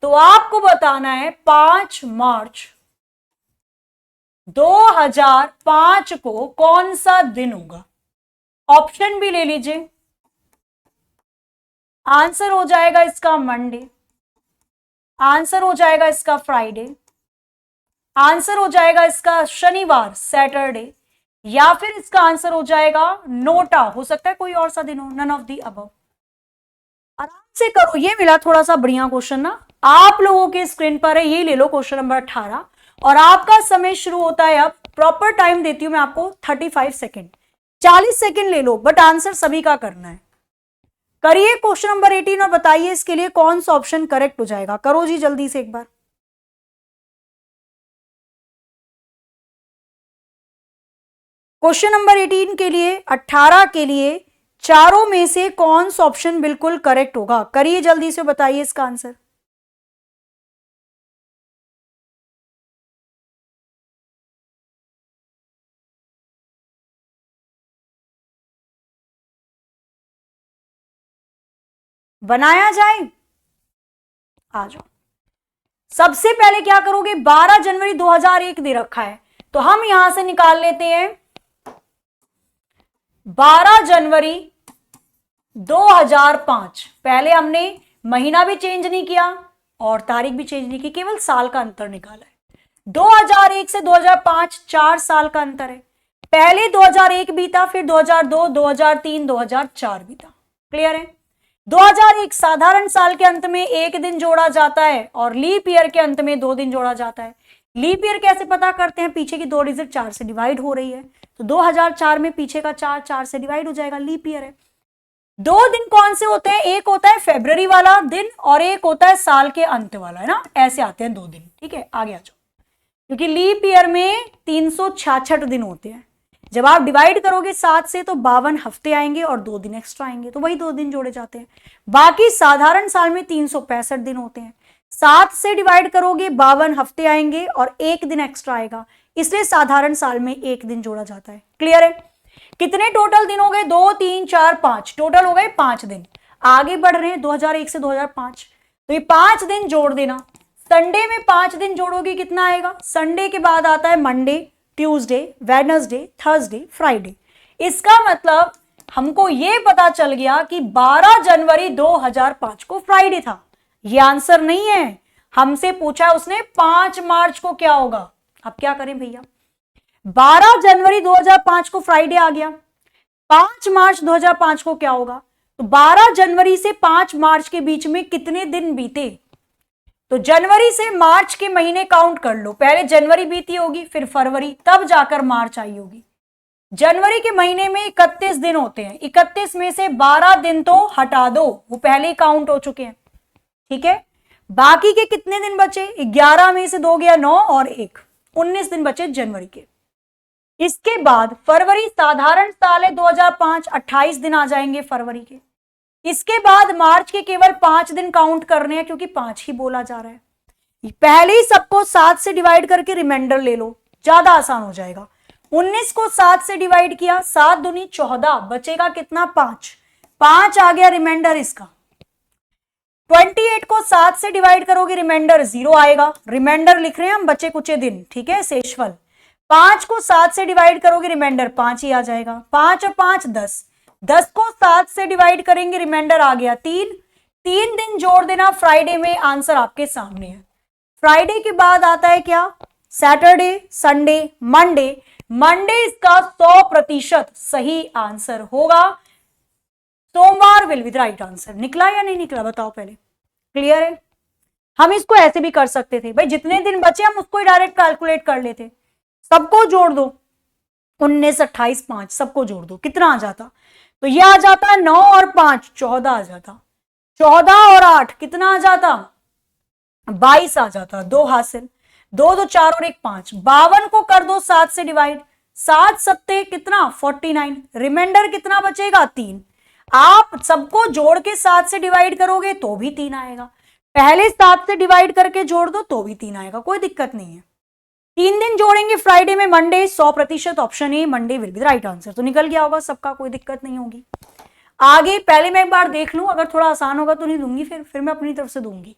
तो आपको बताना है 5 मार्च 2005 को कौन सा दिन होगा। ऑप्शन भी ले लीजिए, आंसर हो जाएगा इसका मंडे, आंसर हो जाएगा इसका फ्राइडे, आंसर हो जाएगा इसका शनिवार सैटरडे, या फिर इसका आंसर हो जाएगा नोटा, हो सकता है कोई और सा दिन हो, नन ऑफ दी अबव। आराम से करो, ये मिला थोड़ा सा बढ़िया क्वेश्चन ना आप लोगों के स्क्रीन पर है, ये ले लो क्वेश्चन नंबर 18, और आपका समय शुरू होता है अब। प्रॉपर टाइम देती हूं मैं आपको 35 सेकेंड, 40 सेकेंड ले लो, बट आंसर सभी का करना है। करिए क्वेश्चन नंबर 18 और बताइए इसके लिए कौन सा ऑप्शन करेक्ट हो जाएगा। करो जी जल्दी से एक बार। क्वेश्चन नंबर 18 के लिए, 18 के लिए चारों में से कौन सा ऑप्शन बिल्कुल करेक्ट होगा, करिए जल्दी से, बताइए इसका आंसर। बनाया जाए, आ जाओ। सबसे पहले क्या करोगे, 12 जनवरी 2001 दे रखा है, तो हम यहां से निकाल लेते हैं 12 जनवरी 2005। पहले हमने महीना भी चेंज नहीं किया और तारीख भी चेंज नहीं की, केवल साल का अंतर निकाला है। 2001 से 2005 4 साल का अंतर है। पहले 2001 बीता, फिर 2002, 2003, 2004 बीता। क्लियर है। 2001 साधारण साल के अंत में एक दिन जोड़ा जाता है और लीप ईयर के अंत में 2 दिन जोड़ा जाता है। लीप ईयर कैसे पता करते हैं, पीछे की 2 डिजिट 4 से डिवाइड हो रही है, तो 2004 में पीछे का 4 से डिवाइड हो जाएगा, लीप ईयर है। 2 दिन कौन से होते हैं, एक होता है फरवरी वाला दिन और एक होता है साल के अंत वाला, है ना, ऐसे आते हैं 2 दिन। ठीक है, आगे आ जाओ, क्योंकि लीप ईयर में 366 दिन होते हैं। जब आप डिवाइड करोगे 7 से तो 52 हफ्ते आएंगे और 2 दिन एक्स्ट्रा आएंगे, तो वही 2 दिन जोड़े जाते हैं। बाकी साधारण साल में 365 दिन होते हैं। 7 से डिवाइड करोगे 52 हफ्ते आएंगे और 1 दिन एक्स्ट्रा आएगा, इसलिए साधारण साल में 1 दिन जोड़ा जाता है। क्लियर है? कितने टोटल दिन हो गए? 2 3 4 5, टोटल हो गए 5 दिन। आगे बढ़ रहे हैं 2001 से 2005, तो ये 5 दिन जोड़ देना। संडे में 5 दिन जोड़ोगे कितना आएगा? संडे के बाद आता है Monday, Tuesday, Wednesday, Thursday, Friday. इसका मतलब हमको यह पता चल गया कि 12 जनवरी 2005 को फ्राइडे था। ये आंसर नहीं है, हमसे पूछा उसने 5 मार्च को क्या होगा। अब क्या करें भैया, 12 जनवरी 2005 को फ्राइडे आ गया, 5 मार्च 2005 को क्या होगा? तो 12 जनवरी से 5 मार्च के बीच में कितने दिन बीते? तो जनवरी से मार्च के महीने काउंट कर लो। पहले जनवरी बीती होगी, फिर फरवरी, तब जाकर मार्च आई होगी। जनवरी के महीने में 31 दिन होते हैं, 31 में से 12 दिन तो हटा दो, वो पहले ही काउंट हो चुके हैं। ठीक है, बाकी के कितने दिन बचे? 11 में से 2 गया 9 और 1, 19 दिन बचे जनवरी के। इसके बाद फरवरी साधारण साल है 2005, 28 दिन आ जाएंगे फरवरी के। इसके बाद मार्च के केवल 5 दिन काउंट करने हैं, क्योंकि 5 ही बोला जा रहा है। पहले ही सबको 7 से डिवाइड करके रिमाइंडर ले लो, ज्यादा आसान हो जाएगा। 19 को 7 से डिवाइड किया, 7 दूनी 14, बचेगा कितना? 5, 5 आ गया रिमाइंडर इसका। 28 को 7 से डिवाइड करोगे, रिमाइंडर 0 आएगा। रिमाइंडर लिख रहे हैं हम, बचे कुछ दिन, ठीक है, शेषफल। 5 को 7 से डिवाइड करोगे, रिमाइंडर 5 ही आ जाएगा। 5 और 5 10, 10 को 7 से डिवाइड करेंगे, रिमाइंडर आ गया 3। 3 दिन जोड़ देना फ्राइडे में, आंसर आपके सामने है। फ्राइडे के बाद आता है क्या? Saturday, Sunday, Monday. मंडे इसका 100% सही आंसर होगा। सोमवार will be the right answer. निकला या नहीं निकला बताओ पहले? क्लियर है? हम इसको ऐसे भी कर सकते थे भाई, जितने दिन बचे हम उसको ही डायरेक्ट कैलकुलेट कर लेते। सबको जोड़ दो, 19, 28, 5 सबको जोड़ दो, कितना आ जाता? तो ये आ जाता 9 और 5 14 आ जाता। 14 और 8 कितना आ जाता? 22 आ जाता। 2 हासिल, 2 2 4 और 1 5। 52 को कर दो 7 से डिवाइड, 7 सत्ते कितना? 49। रिमाइंडर कितना बचेगा? 3। आप सबको जोड़ के 7 से डिवाइड करोगे तो भी 3 आएगा, पहले 7 से डिवाइड करके जोड़ दो तो भी 3 आएगा, कोई दिक्कत नहीं है। 3 दिन जोड़ेंगे फ्राइडे में, Monday 100%, option A Monday will be the right answer. तो निकल गया होगा सबका, कोई दिक्कत नहीं होगी। आगे पहले मैं एक बार देख लूं, अगर थोड़ा आसान होगा तो नहीं दूंगी, फिर मैं अपनी तरफ से दूंगी।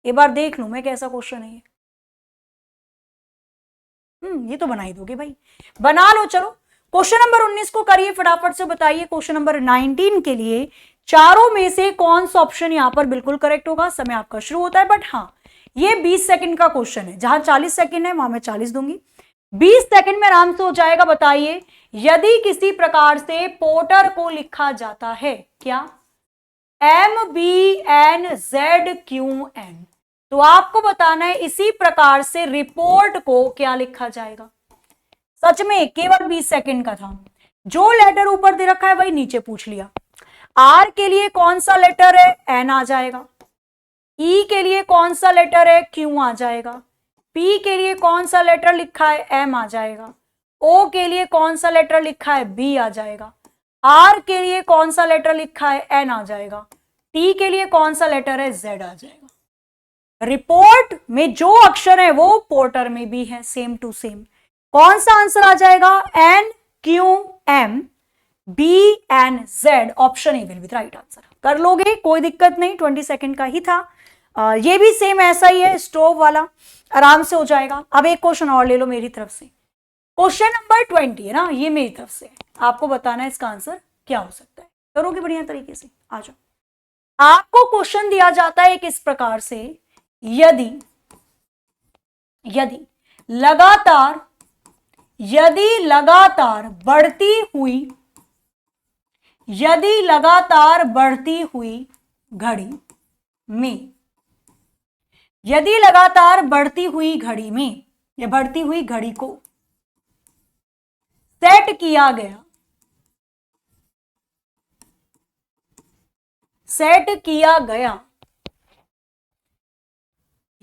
एक बार देख लूं मैं कैसा क्वेश्चन है ये। ये तो बना ही दोगे भाई, बना लो। चलो क्वेश्चन नंबर 19 को करिए फटाफट से, बताइए क्वेश्चन नंबर 19 के लिए चारों में से कौन सा ऑप्शन यहां पर बिल्कुल करेक्ट होगा। समय आपका शुरू होता है, बट हाँ ये 20 सेकंड का क्वेश्चन है, जहां 40 सेकंड है वहां मैं 40 दूंगी, 20 सेकंड में आराम से हो जाएगा। बताइए, यदि किसी प्रकार से पोर्टर को लिखा जाता है क्या? MBNZQN, तो आपको बताना है इसी प्रकार से रिपोर्ट को क्या लिखा जाएगा। सच में केवल 20 सेकंड का था, जो लेटर ऊपर दे रखा है वही नीचे पूछ लिया। आर के लिए कौन सा लेटर है? एन आ जाएगा। ई के लिए कौन सा लेटर है? क्यू आ जाएगा। पी के लिए कौन सा लेटर लिखा है? एम आ जाएगा। ओ के लिए कौन सा लेटर लिखा है? बी आ जाएगा। आर के लिए कौन सा लेटर लिखा है? एन आ जाएगा। टी के लिए कौन सा लेटर है? जेड आ जाएगा। रिपोर्ट में जो अक्षर है वो पोर्टर में भी है, सेम टू सेम। कौन सा आंसर आ जाएगा? N Q M B N Z, option A will be the right answer. कर लोगे, कोई दिक्कत नहीं, 20 सेकंड का ही था। ये भी सेम ऐसा ही है, स्टोव वाला, आराम से हो जाएगा। अब एक क्वेश्चन और ले लो मेरी तरफ से, क्वेश्चन नंबर 20 है ना, ये मेरी तरफ से। आपको बताना है इसका आंसर क्या हो सकता है। करोगे बढ़िया तरीके से, आ जाओ। आपको क्वेश्चन दिया जाता है किस प्रकार से, यदि लगातार बढ़ती हुई घड़ी में, यदि लगातार बढ़ती हुई घड़ी में या बढ़ती हुई घड़ी को सेट किया गया,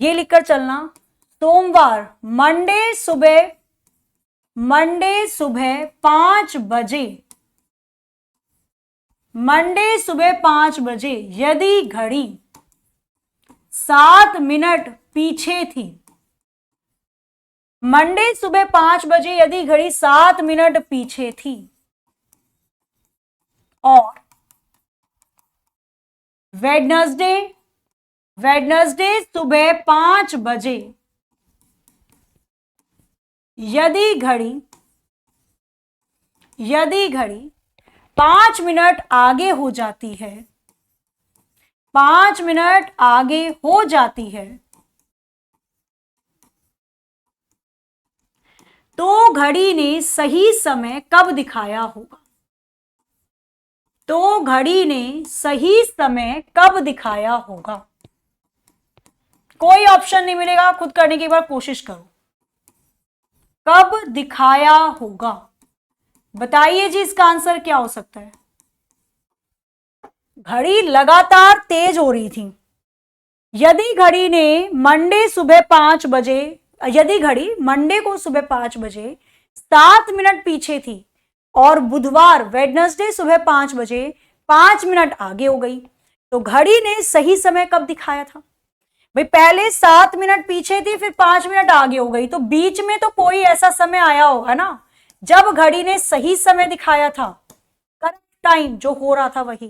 ये लिखकर चलना, सोमवार मंडे सुबह मंडे सुबह 5 बजे, मंडे सुबह 5 बजे यदि घड़ी 7 मिनट पीछे थी, मंडे सुबह 5 बजे यदि घड़ी 7 मिनट पीछे थी और वेडनेसडे, वेडनेसडे सुबह 5 बजे यदि घड़ी 5 मिनट आगे हो जाती है, 5 मिनट आगे हो जाती है, तो घड़ी ने सही समय कब दिखाया होगा? तो घड़ी ने सही समय कब दिखाया होगा? कोई ऑप्शन नहीं मिलेगा, खुद करने की एक बार कोशिश करो। कब दिखाया होगा? बताइए जी, इसका आंसर क्या हो सकता है? घड़ी लगातार तेज हो रही थी। यदि घड़ी ने मंडे सुबह 5 बजे, यदि घड़ी मंडे को सुबह 5 बजे 7 मिनट पीछे थी और बुधवार वेडनेसडे सुबह 5 बजे 5 मिनट आगे हो गई, तो घड़ी ने सही समय कब दिखाया था? भाई पहले 7 मिनट पीछे थी, फिर 5 मिनट आगे हो गई, तो बीच में तो कोई ऐसा समय आया होगा ना जब घड़ी ने सही समय दिखाया था, करेक्ट टाइम जो हो रहा था वही।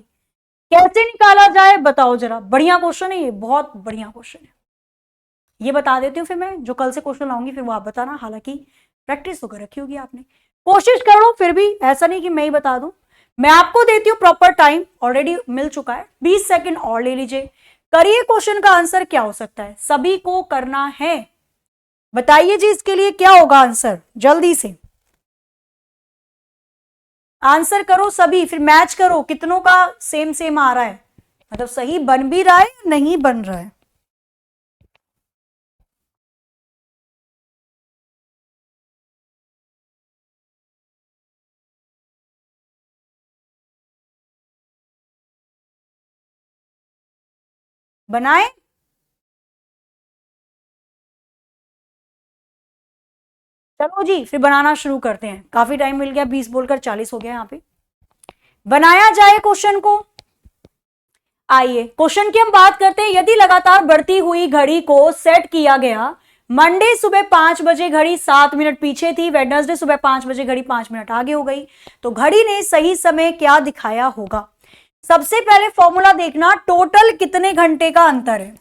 कैसे निकाला जाए बताओ जरा, बढ़िया क्वेश्चन है ये, बहुत बढ़िया क्वेश्चन है। ये बता देती हूँ फिर मैं, जो कल से क्वेश्चन लाऊंगी फिर वो आप बताना, हालांकि प्रैक्टिस तो कर रखी होगी आपने, कोशिश कर लो फिर भी, ऐसा नहीं कि मैं ही बता दूं। मैं आपको देती हूँ प्रॉपर टाइम, ऑलरेडी मिल चुका है, 20 सेकंड और ले लीजिए। करिए क्वेश्चन का आंसर क्या हो सकता है, सभी को करना है। बताइए जी इसके लिए क्या होगा आंसर, जल्दी से आंसर करो सभी, फिर मैच करो कितनों का सेम सेम आ रहा है, मतलब सही बन भी रहा है या नहीं बन रहा है। बनाए? चलो जी फिर बनाना शुरू करते हैं, काफी टाइम मिल गया, 20 बोलकर 40 हो गया यहाँ पे। बनाया जाए क्वेश्चन को। आइए क्वेश्चन की हम बात करते हैं। यदि लगातार बढ़ती हुई घड़ी को सेट किया गया, मंडे सुबह 5 बजे घड़ी 7 मिनट पीछे थी, वेडनेसडे सुबह 5 बजे घड़ी 5 मिनट आगे हो गई, तो घड़ी ने सही समय क्या दिखाया होगा? सबसे पहले फॉर्मूला देखना, टोटल कितने घंटे का अंतर है,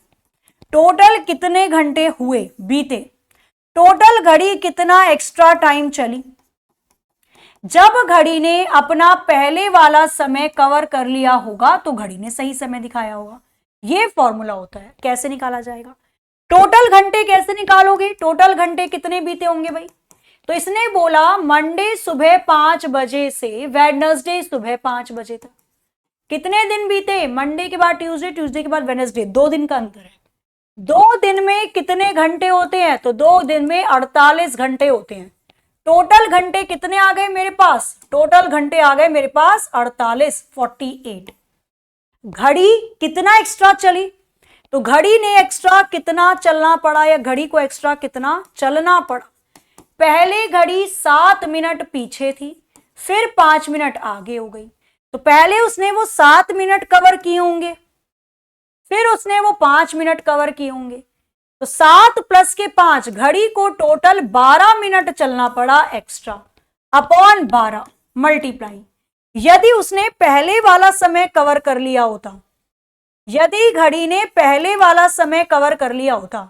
टोटल कितने घंटे हुए बीते, टोटल घड़ी कितना एक्स्ट्रा टाइम चली। जब घड़ी ने अपना पहले वाला समय कवर कर लिया होगा तो घड़ी ने सही समय दिखाया होगा। यह फॉर्मूला होता है। कैसे निकाला जाएगा? टोटल घंटे कैसे निकालोगे? टोटल घंटे कितने बीते होंगे भाई? तो इसने बोला मंडे सुबह 5 बजे से वेडनेसडे सुबह 5 बजे तक कितने दिन बीते? मंडे के बाद ट्यूसडे, ट्यूसडे के बाद वेडनेसडे, 2 दिन का अंतर है। 2 दिन में कितने घंटे होते हैं? तो 2 दिन में 48 घंटे होते हैं। टोटल घंटे कितने आ गए मेरे पास? टोटल घंटे आ गए मेरे पास 48, 48। घड़ी कितना एक्स्ट्रा चली? तो घड़ी ने एक्स्ट्रा कितना चलना पड़ा, या घड़ी को एक्स्ट्रा कितना चलना पड़ा? पहले घड़ी 7 मिनट पीछे थी, फिर 5 मिनट आगे हो गई, तो पहले उसने वो 7 मिनट कवर किए होंगे, फिर उसने वो 5 मिनट कवर किए होंगे, तो 7 प्लस के 5, घड़ी को टोटल 12 मिनट चलना पड़ा एक्स्ट्रा, अपॉन 12 मल्टीप्लाई। यदि उसने पहले वाला समय कवर कर लिया होता, यदि घड़ी ने पहले वाला समय कवर कर लिया होता,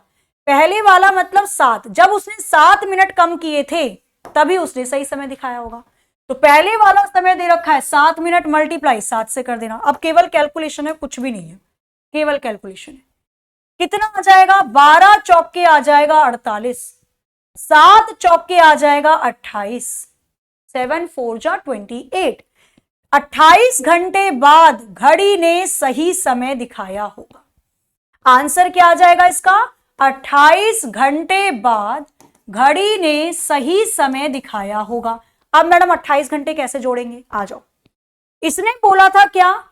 पहले वाला मतलब 7, जब उसने 7 मिनट कम किए थे तभी उसने सही समय दिखाया होगा। तो पहले वाला समय दे रखा है 7 मिनट, मल्टीप्लाई 7 से कर देना। अब केवल कैलकुलेशन है, कुछ भी नहीं है, केवल कैलकुलेशन है। कितना आ जाएगा? 12 चौके आ जाएगा 48, 7 चौके आ जाएगा 28, 7 4 जा 28। 28 घंटे बाद घड़ी ने सही समय दिखाया होगा। आंसर क्या आ जाएगा इसका? 28 घंटे बाद घड़ी ने सही समय दिखाया होगा। अब मैडम 28 घंटे कैसे जोड़ेंगे? आ जाओ। इसने बोला था क्या?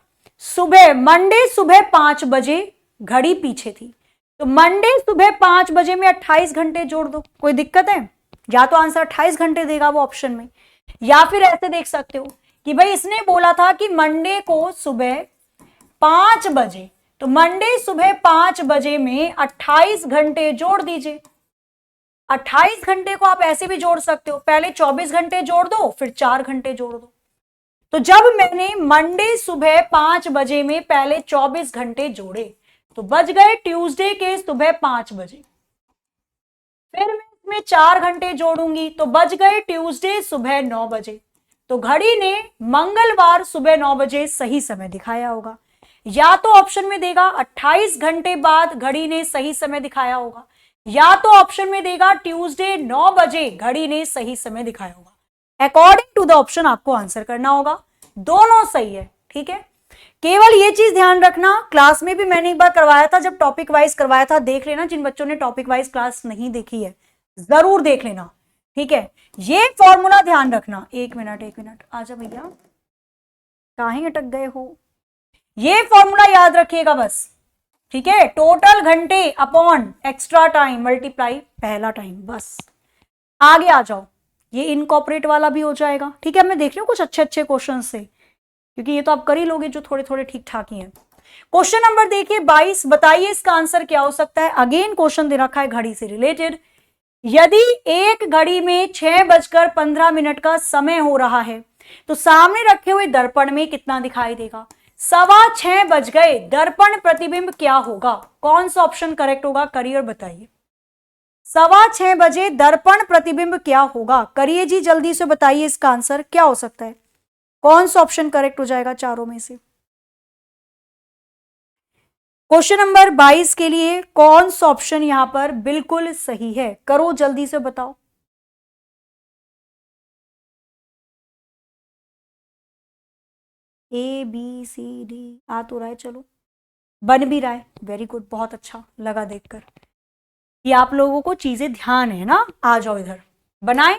सुबह, मंडे सुबह 5 बजे घड़ी पीछे थी, तो मंडे सुबह 5 बजे में 28 घंटे जोड़ दो, कोई दिक्कत है? या तो आंसर 28 घंटे देगा वो ऑप्शन में, या फिर ऐसे देख सकते हो कि भाई इसने बोला था कि मंडे को सुबह 5 बजे, तो मंडे सुबह 5 बजे में 28 घंटे जोड़ दीजिए। 28 घंटे को आप ऐसे भी जोड़ सकते हो, पहले 24 घंटे जोड़ दो फिर 4 घंटे जोड़ दो। तो जब मैंने मंडे सुबह 5 बजे में पहले 24 घंटे जोड़े तो बच गए ट्यूसडे के सुबह 5 बजे, फिर मैं इसमें 4 घंटे जोड़ूंगी तो बच गए ट्यूसडे सुबह 9 बजे। तो घड़ी ने मंगलवार सुबह 9 बजे सही समय दिखाया होगा। या तो ऑप्शन में देगा 28 घंटे बाद घड़ी ने सही समय दिखाया होगा, या तो ऑप्शन में देगा ट्यूसडे 9 बजे घड़ी ने सही समय दिखाया होगा। अकॉर्डिंग टू द ऑप्शन आपको आंसर करना होगा, दोनों सही है, ठीक है। केवल ये चीज ध्यान रखना, क्लास में भी मैंने एक बार करवाया था, जब टॉपिक वाइज करवाया था, देख लेना जिन बच्चों ने टॉपिक वाइज क्लास नहीं देखी है जरूर देख लेना, ठीक है। ये फॉर्मूला ध्यान रखना। एक मिनट आजा भैया, कहीं अटक गए हो। ये फॉर्मूला याद रखिएगा बस, ठीक है। टोटल घंटे अपॉन एक्स्ट्रा टाइम मल्टीप्लाई पहला टाइम, बस आगे आ जाओ। ये इनकॉर्पोरेट वाला भी हो जाएगा, ठीक है। मैं देख रही हूँ कुछ अच्छे अच्छे क्वेश्चन से, क्योंकि ये तो आप कर ही लोगे जो थोड़े थोड़े ठीक ठाक ही हैं। क्वेश्चन नंबर देखिए 22, बताइए इसका आंसर क्या हो सकता है। अगेन क्वेश्चन दे रखा है घड़ी से रिलेटेड। यदि एक घड़ी में 6:15 का समय हो रहा है तो सामने रखे हुए दर्पण में कितना दिखाई देगा। 6:15 बज गए, दर्पण प्रतिबिंब क्या होगा, कौन सा ऑप्शन करेक्ट होगा, करिए और बताइए। 6:15 बजे दर्पण प्रतिबिंब क्या होगा, करिए जी जल्दी से बताइए इसका आंसर क्या हो सकता है, कौन सा ऑप्शन करेक्ट हो जाएगा चारों में से। क्वेश्चन नंबर 22 के लिए कौन सा ऑप्शन यहां पर बिल्कुल सही है, करो जल्दी से बताओ। ए बी सी डी आ तो रहा है, चलो बन भी रहा है, वेरी गुड, बहुत अच्छा लगा देखकर कि आप लोगों को चीजें ध्यान है ना। आ जाओ इधर बनाएं।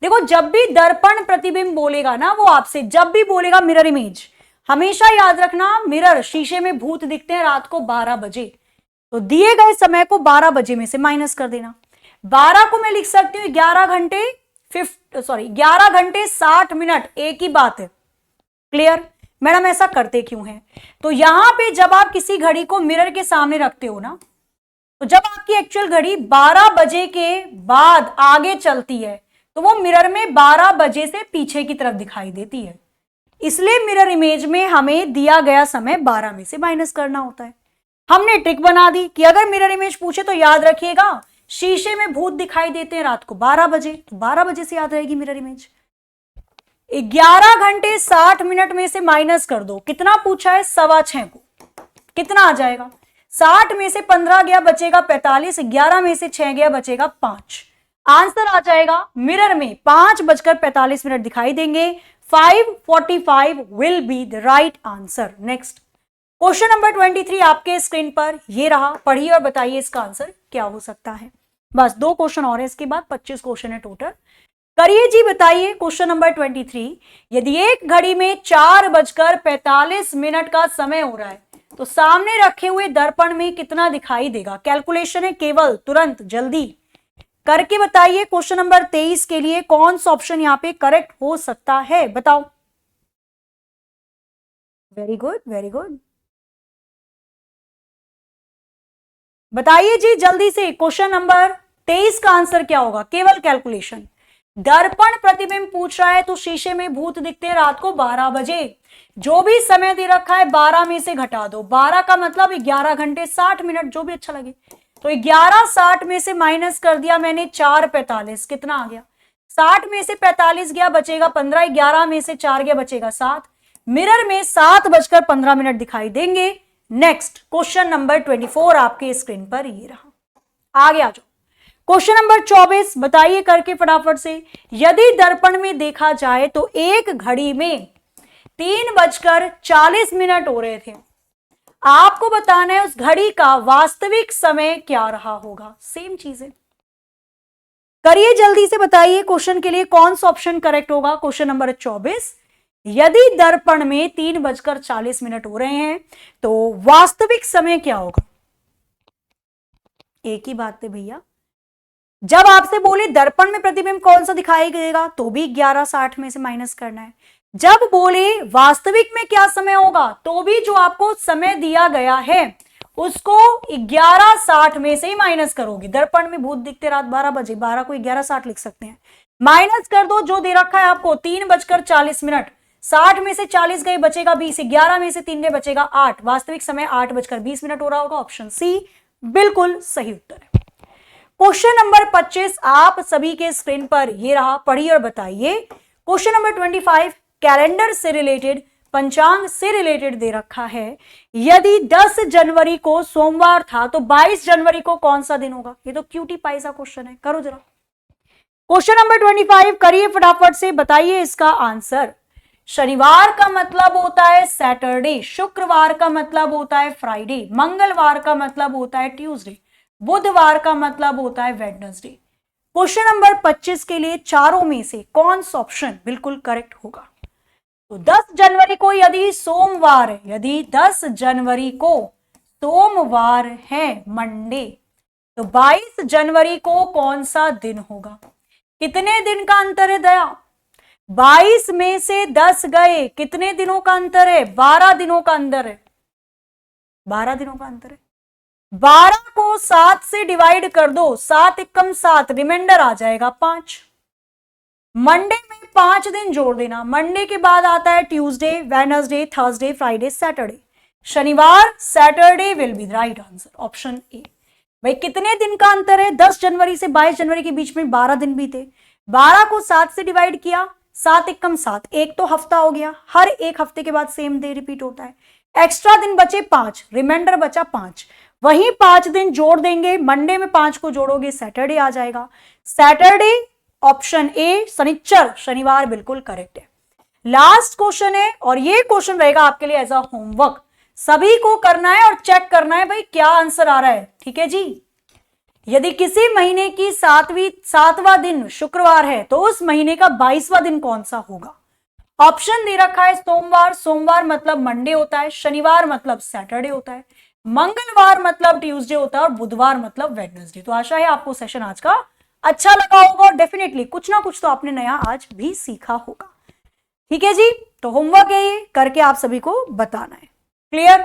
देखो जब भी दर्पण प्रतिबिंब बोलेगा ना, वो आपसे जब भी बोलेगा मिरर इमेज, हमेशा याद रखना मिरर शीशे में भूत दिखते हैं रात को 12 बजे, तो दिए गए समय को 12 बजे में से माइनस कर देना। 12 को मैं लिख सकती हूँ 11 घंटे 60 मिनट, एक ही बात है। क्लियर मैडम, ऐसा करते क्यों है, तो यहां पे जब आप किसी घड़ी को मिरर के सामने रखते हो ना, तो जब आपकी एक्चुअल घड़ी 12 बजे के बाद आगे चलती है तो वो मिरर में 12 बजे से पीछे की तरफ दिखाई देती है, इसलिए मिरर इमेज में हमें दिया गया समय 12 में से माइनस करना होता है। हमने ट्रिक बना दी कि अगर मिरर इमेज पूछे तो याद रखिएगा शीशे में भूत दिखाई देते हैं रात को 12 बजे, तो 12 बजे से याद रहेगी मिरर इमेज। 11 घंटे 60 मिनट में से माइनस कर दो, कितना पूछा है, 6:15 को, कितना आ जाएगा, 60 में से 15 गया बचेगा 45, 11 में से 6 गया बचेगा 5, आंसर आ जाएगा मिरर में 5:45 दिखाई देंगे। 5:45 will be the right answer. Next question number 23 आपके स्क्रीन पर ये रहा, पढ़िए और बताइए इसका आंसर क्या हो सकता है। बस 2 क्वेश्चन और है, इसके बाद 25 क्वेश्चन है टोटल। करिए जी बताइए क्वेश्चन नंबर 23, यदि एक घड़ी में 4:45 का समय हो रहा है तो सामने रखे हुए दर्पण में कितना दिखाई देगा। कैलकुलेशन है केवल, तुरंत जल्दी करके बताइए। क्वेश्चन नंबर 23 के लिए कौन सा ऑप्शन यहां पे करेक्ट हो सकता है, बताओ। वेरी गुड वेरी गुड, बताइए जी जल्दी से। क्वेश्चन नंबर 23 का आंसर क्या होगा, केवल कैलकुलेशन। दर्पण प्रतिबिंब पूछ रहा है तो शीशे में भूत दिखते हैं रात को 12 बजे, जो भी समय दे रखा है 12 में से घटा दो, 12 का मतलब 11 घंटे 60 मिनट, जो भी अच्छा लगे, तो 11:60 में से माइनस कर दिया मैंने 4:45, कितना आ गया, 60 में से 45 गया बचेगा 15, 11 में से 4 गया बचेगा 7, मिरर में 7:15 दिखाई देंगे। नेक्स्ट क्वेश्चन नंबर 24 आपके स्क्रीन पर ये रहा, आगे आ जाओ। क्वेश्चन नंबर 24 बताइए करके फटाफट से। यदि दर्पण में देखा जाए तो एक घड़ी में 3:40 हो रहे थे, आपको बताना है उस घड़ी का वास्तविक समय क्या रहा होगा। सेम चीज है, करिए जल्दी से बताइए क्वेश्चन के लिए कौन सा ऑप्शन करेक्ट होगा। क्वेश्चन नंबर 24, यदि दर्पण में 3:40 हो रहे हैं तो वास्तविक समय क्या होगा। एक ही बात है भैया, जब आपसे बोले दर्पण में प्रतिबिंब कौन सा दिखाई देगा तो भी 11:60 में से माइनस करना है। जब बोले वास्तविक में क्या समय होगा तो भी जो आपको समय दिया गया है उसको 11:60 में से ही माइनस करोगे। दर्पण में भूत दिखते रात 12 बजे, 12 को 11:60 लिख सकते हैं, माइनस कर दो जो दे रखा है आपको 3:40। 60 में से 40 गए, बचेगा 20, 11 में से 3 गए, बचेगा 8। वास्तविक समय 8:20 हो रहा होगा। ऑप्शन सी बिल्कुल सही उत्तर है। क्वेश्चन नंबर 25 आप सभी के स्क्रीन पर ये रहा, पढ़िए और बताइए। क्वेश्चन नंबर 25 कैलेंडर से रिलेटेड, पंचांग से रिलेटेड दे रखा है। यदि 10 जनवरी को सोमवार था तो 22 जनवरी को कौन सा दिन होगा? ये तो क्यूटी पाई सा क्वेश्चन है, करो जरा। क्वेश्चन नंबर 25 करिए फटाफट से, बताइए इसका आंसर। शनिवार का मतलब होता है सैटरडे, शुक्रवार का मतलब होता है फ्राइडे, मंगलवार का मतलब होता है ट्यूसडे, बुधवार का मतलब होता है वेडनेसडे। क्वेश्चन नंबर 25 के लिए चारों में से कौन सा ऑप्शन बिल्कुल करेक्ट होगा? तो 10 जनवरी को यदि सोमवार है, यदि 10 जनवरी को सोमवार है मंडे, तो 22 जनवरी को कौन सा दिन होगा? कितने दिन का अंतर है दया? 22 में से 10 गए, कितने दिनों का अंतर है? 12 दिनों का अंतर है, 12 दिनों का अंतर है। 12 को 7 से डिवाइड कर दो, 7 एकम 7, रिमाइंडर आ जाएगा 5। मंडे में 5 दिन जोड़ देना, मंडे के बाद आता है Tuesday, Wednesday, Thursday, Friday, Saturday, शनिवार, Saturday will be right answer, option A. भाई कितने दिन का अंतर है? 10 जनवरी से 22 जनवरी के बीच में 12 दिन बीते, 12 को 7 से डिवाइड किया, 7 एकम 7, एक तो हफ्ता हो गया, हर एक हफ्ते के बाद सेम डे रिपीट होता है, एक्स्ट्रा दिन बचे 5, रिमाइंडर बचा 5, वही 5 दिन जोड़ देंगे, मंडे में 5 को जोड़ोगे सैटरडे आ जाएगा, सैटरडे ऑप्शन ए, शनिचर, शनिवार बिल्कुल करेक्ट है। लास्ट क्वेश्चन है और ये क्वेश्चन रहेगा आपके लिए एज अ होमवर्क, सभी को करना है और चेक करना है भाई क्या आंसर आ रहा है, ठीक है जी। यदि किसी महीने की 7वां दिन शुक्रवार है तो उस महीने का 22वां दिन कौन सा होगा? ऑप्शन दे रखा है सोमवार, सोमवार मतलब मंडे होता है, शनिवार मतलब सैटरडे होता है, मंगलवार मतलब ट्यूसडे होता है और बुधवार मतलब वेडनेसडे। तो आशा है आपको सेशन आज का अच्छा लगा होगा और डेफिनेटली कुछ ना कुछ तो आपने नया आज भी सीखा होगा, ठीक है जी। तो होमवर्क है ये, करके आप सभी को बताना है, क्लियर?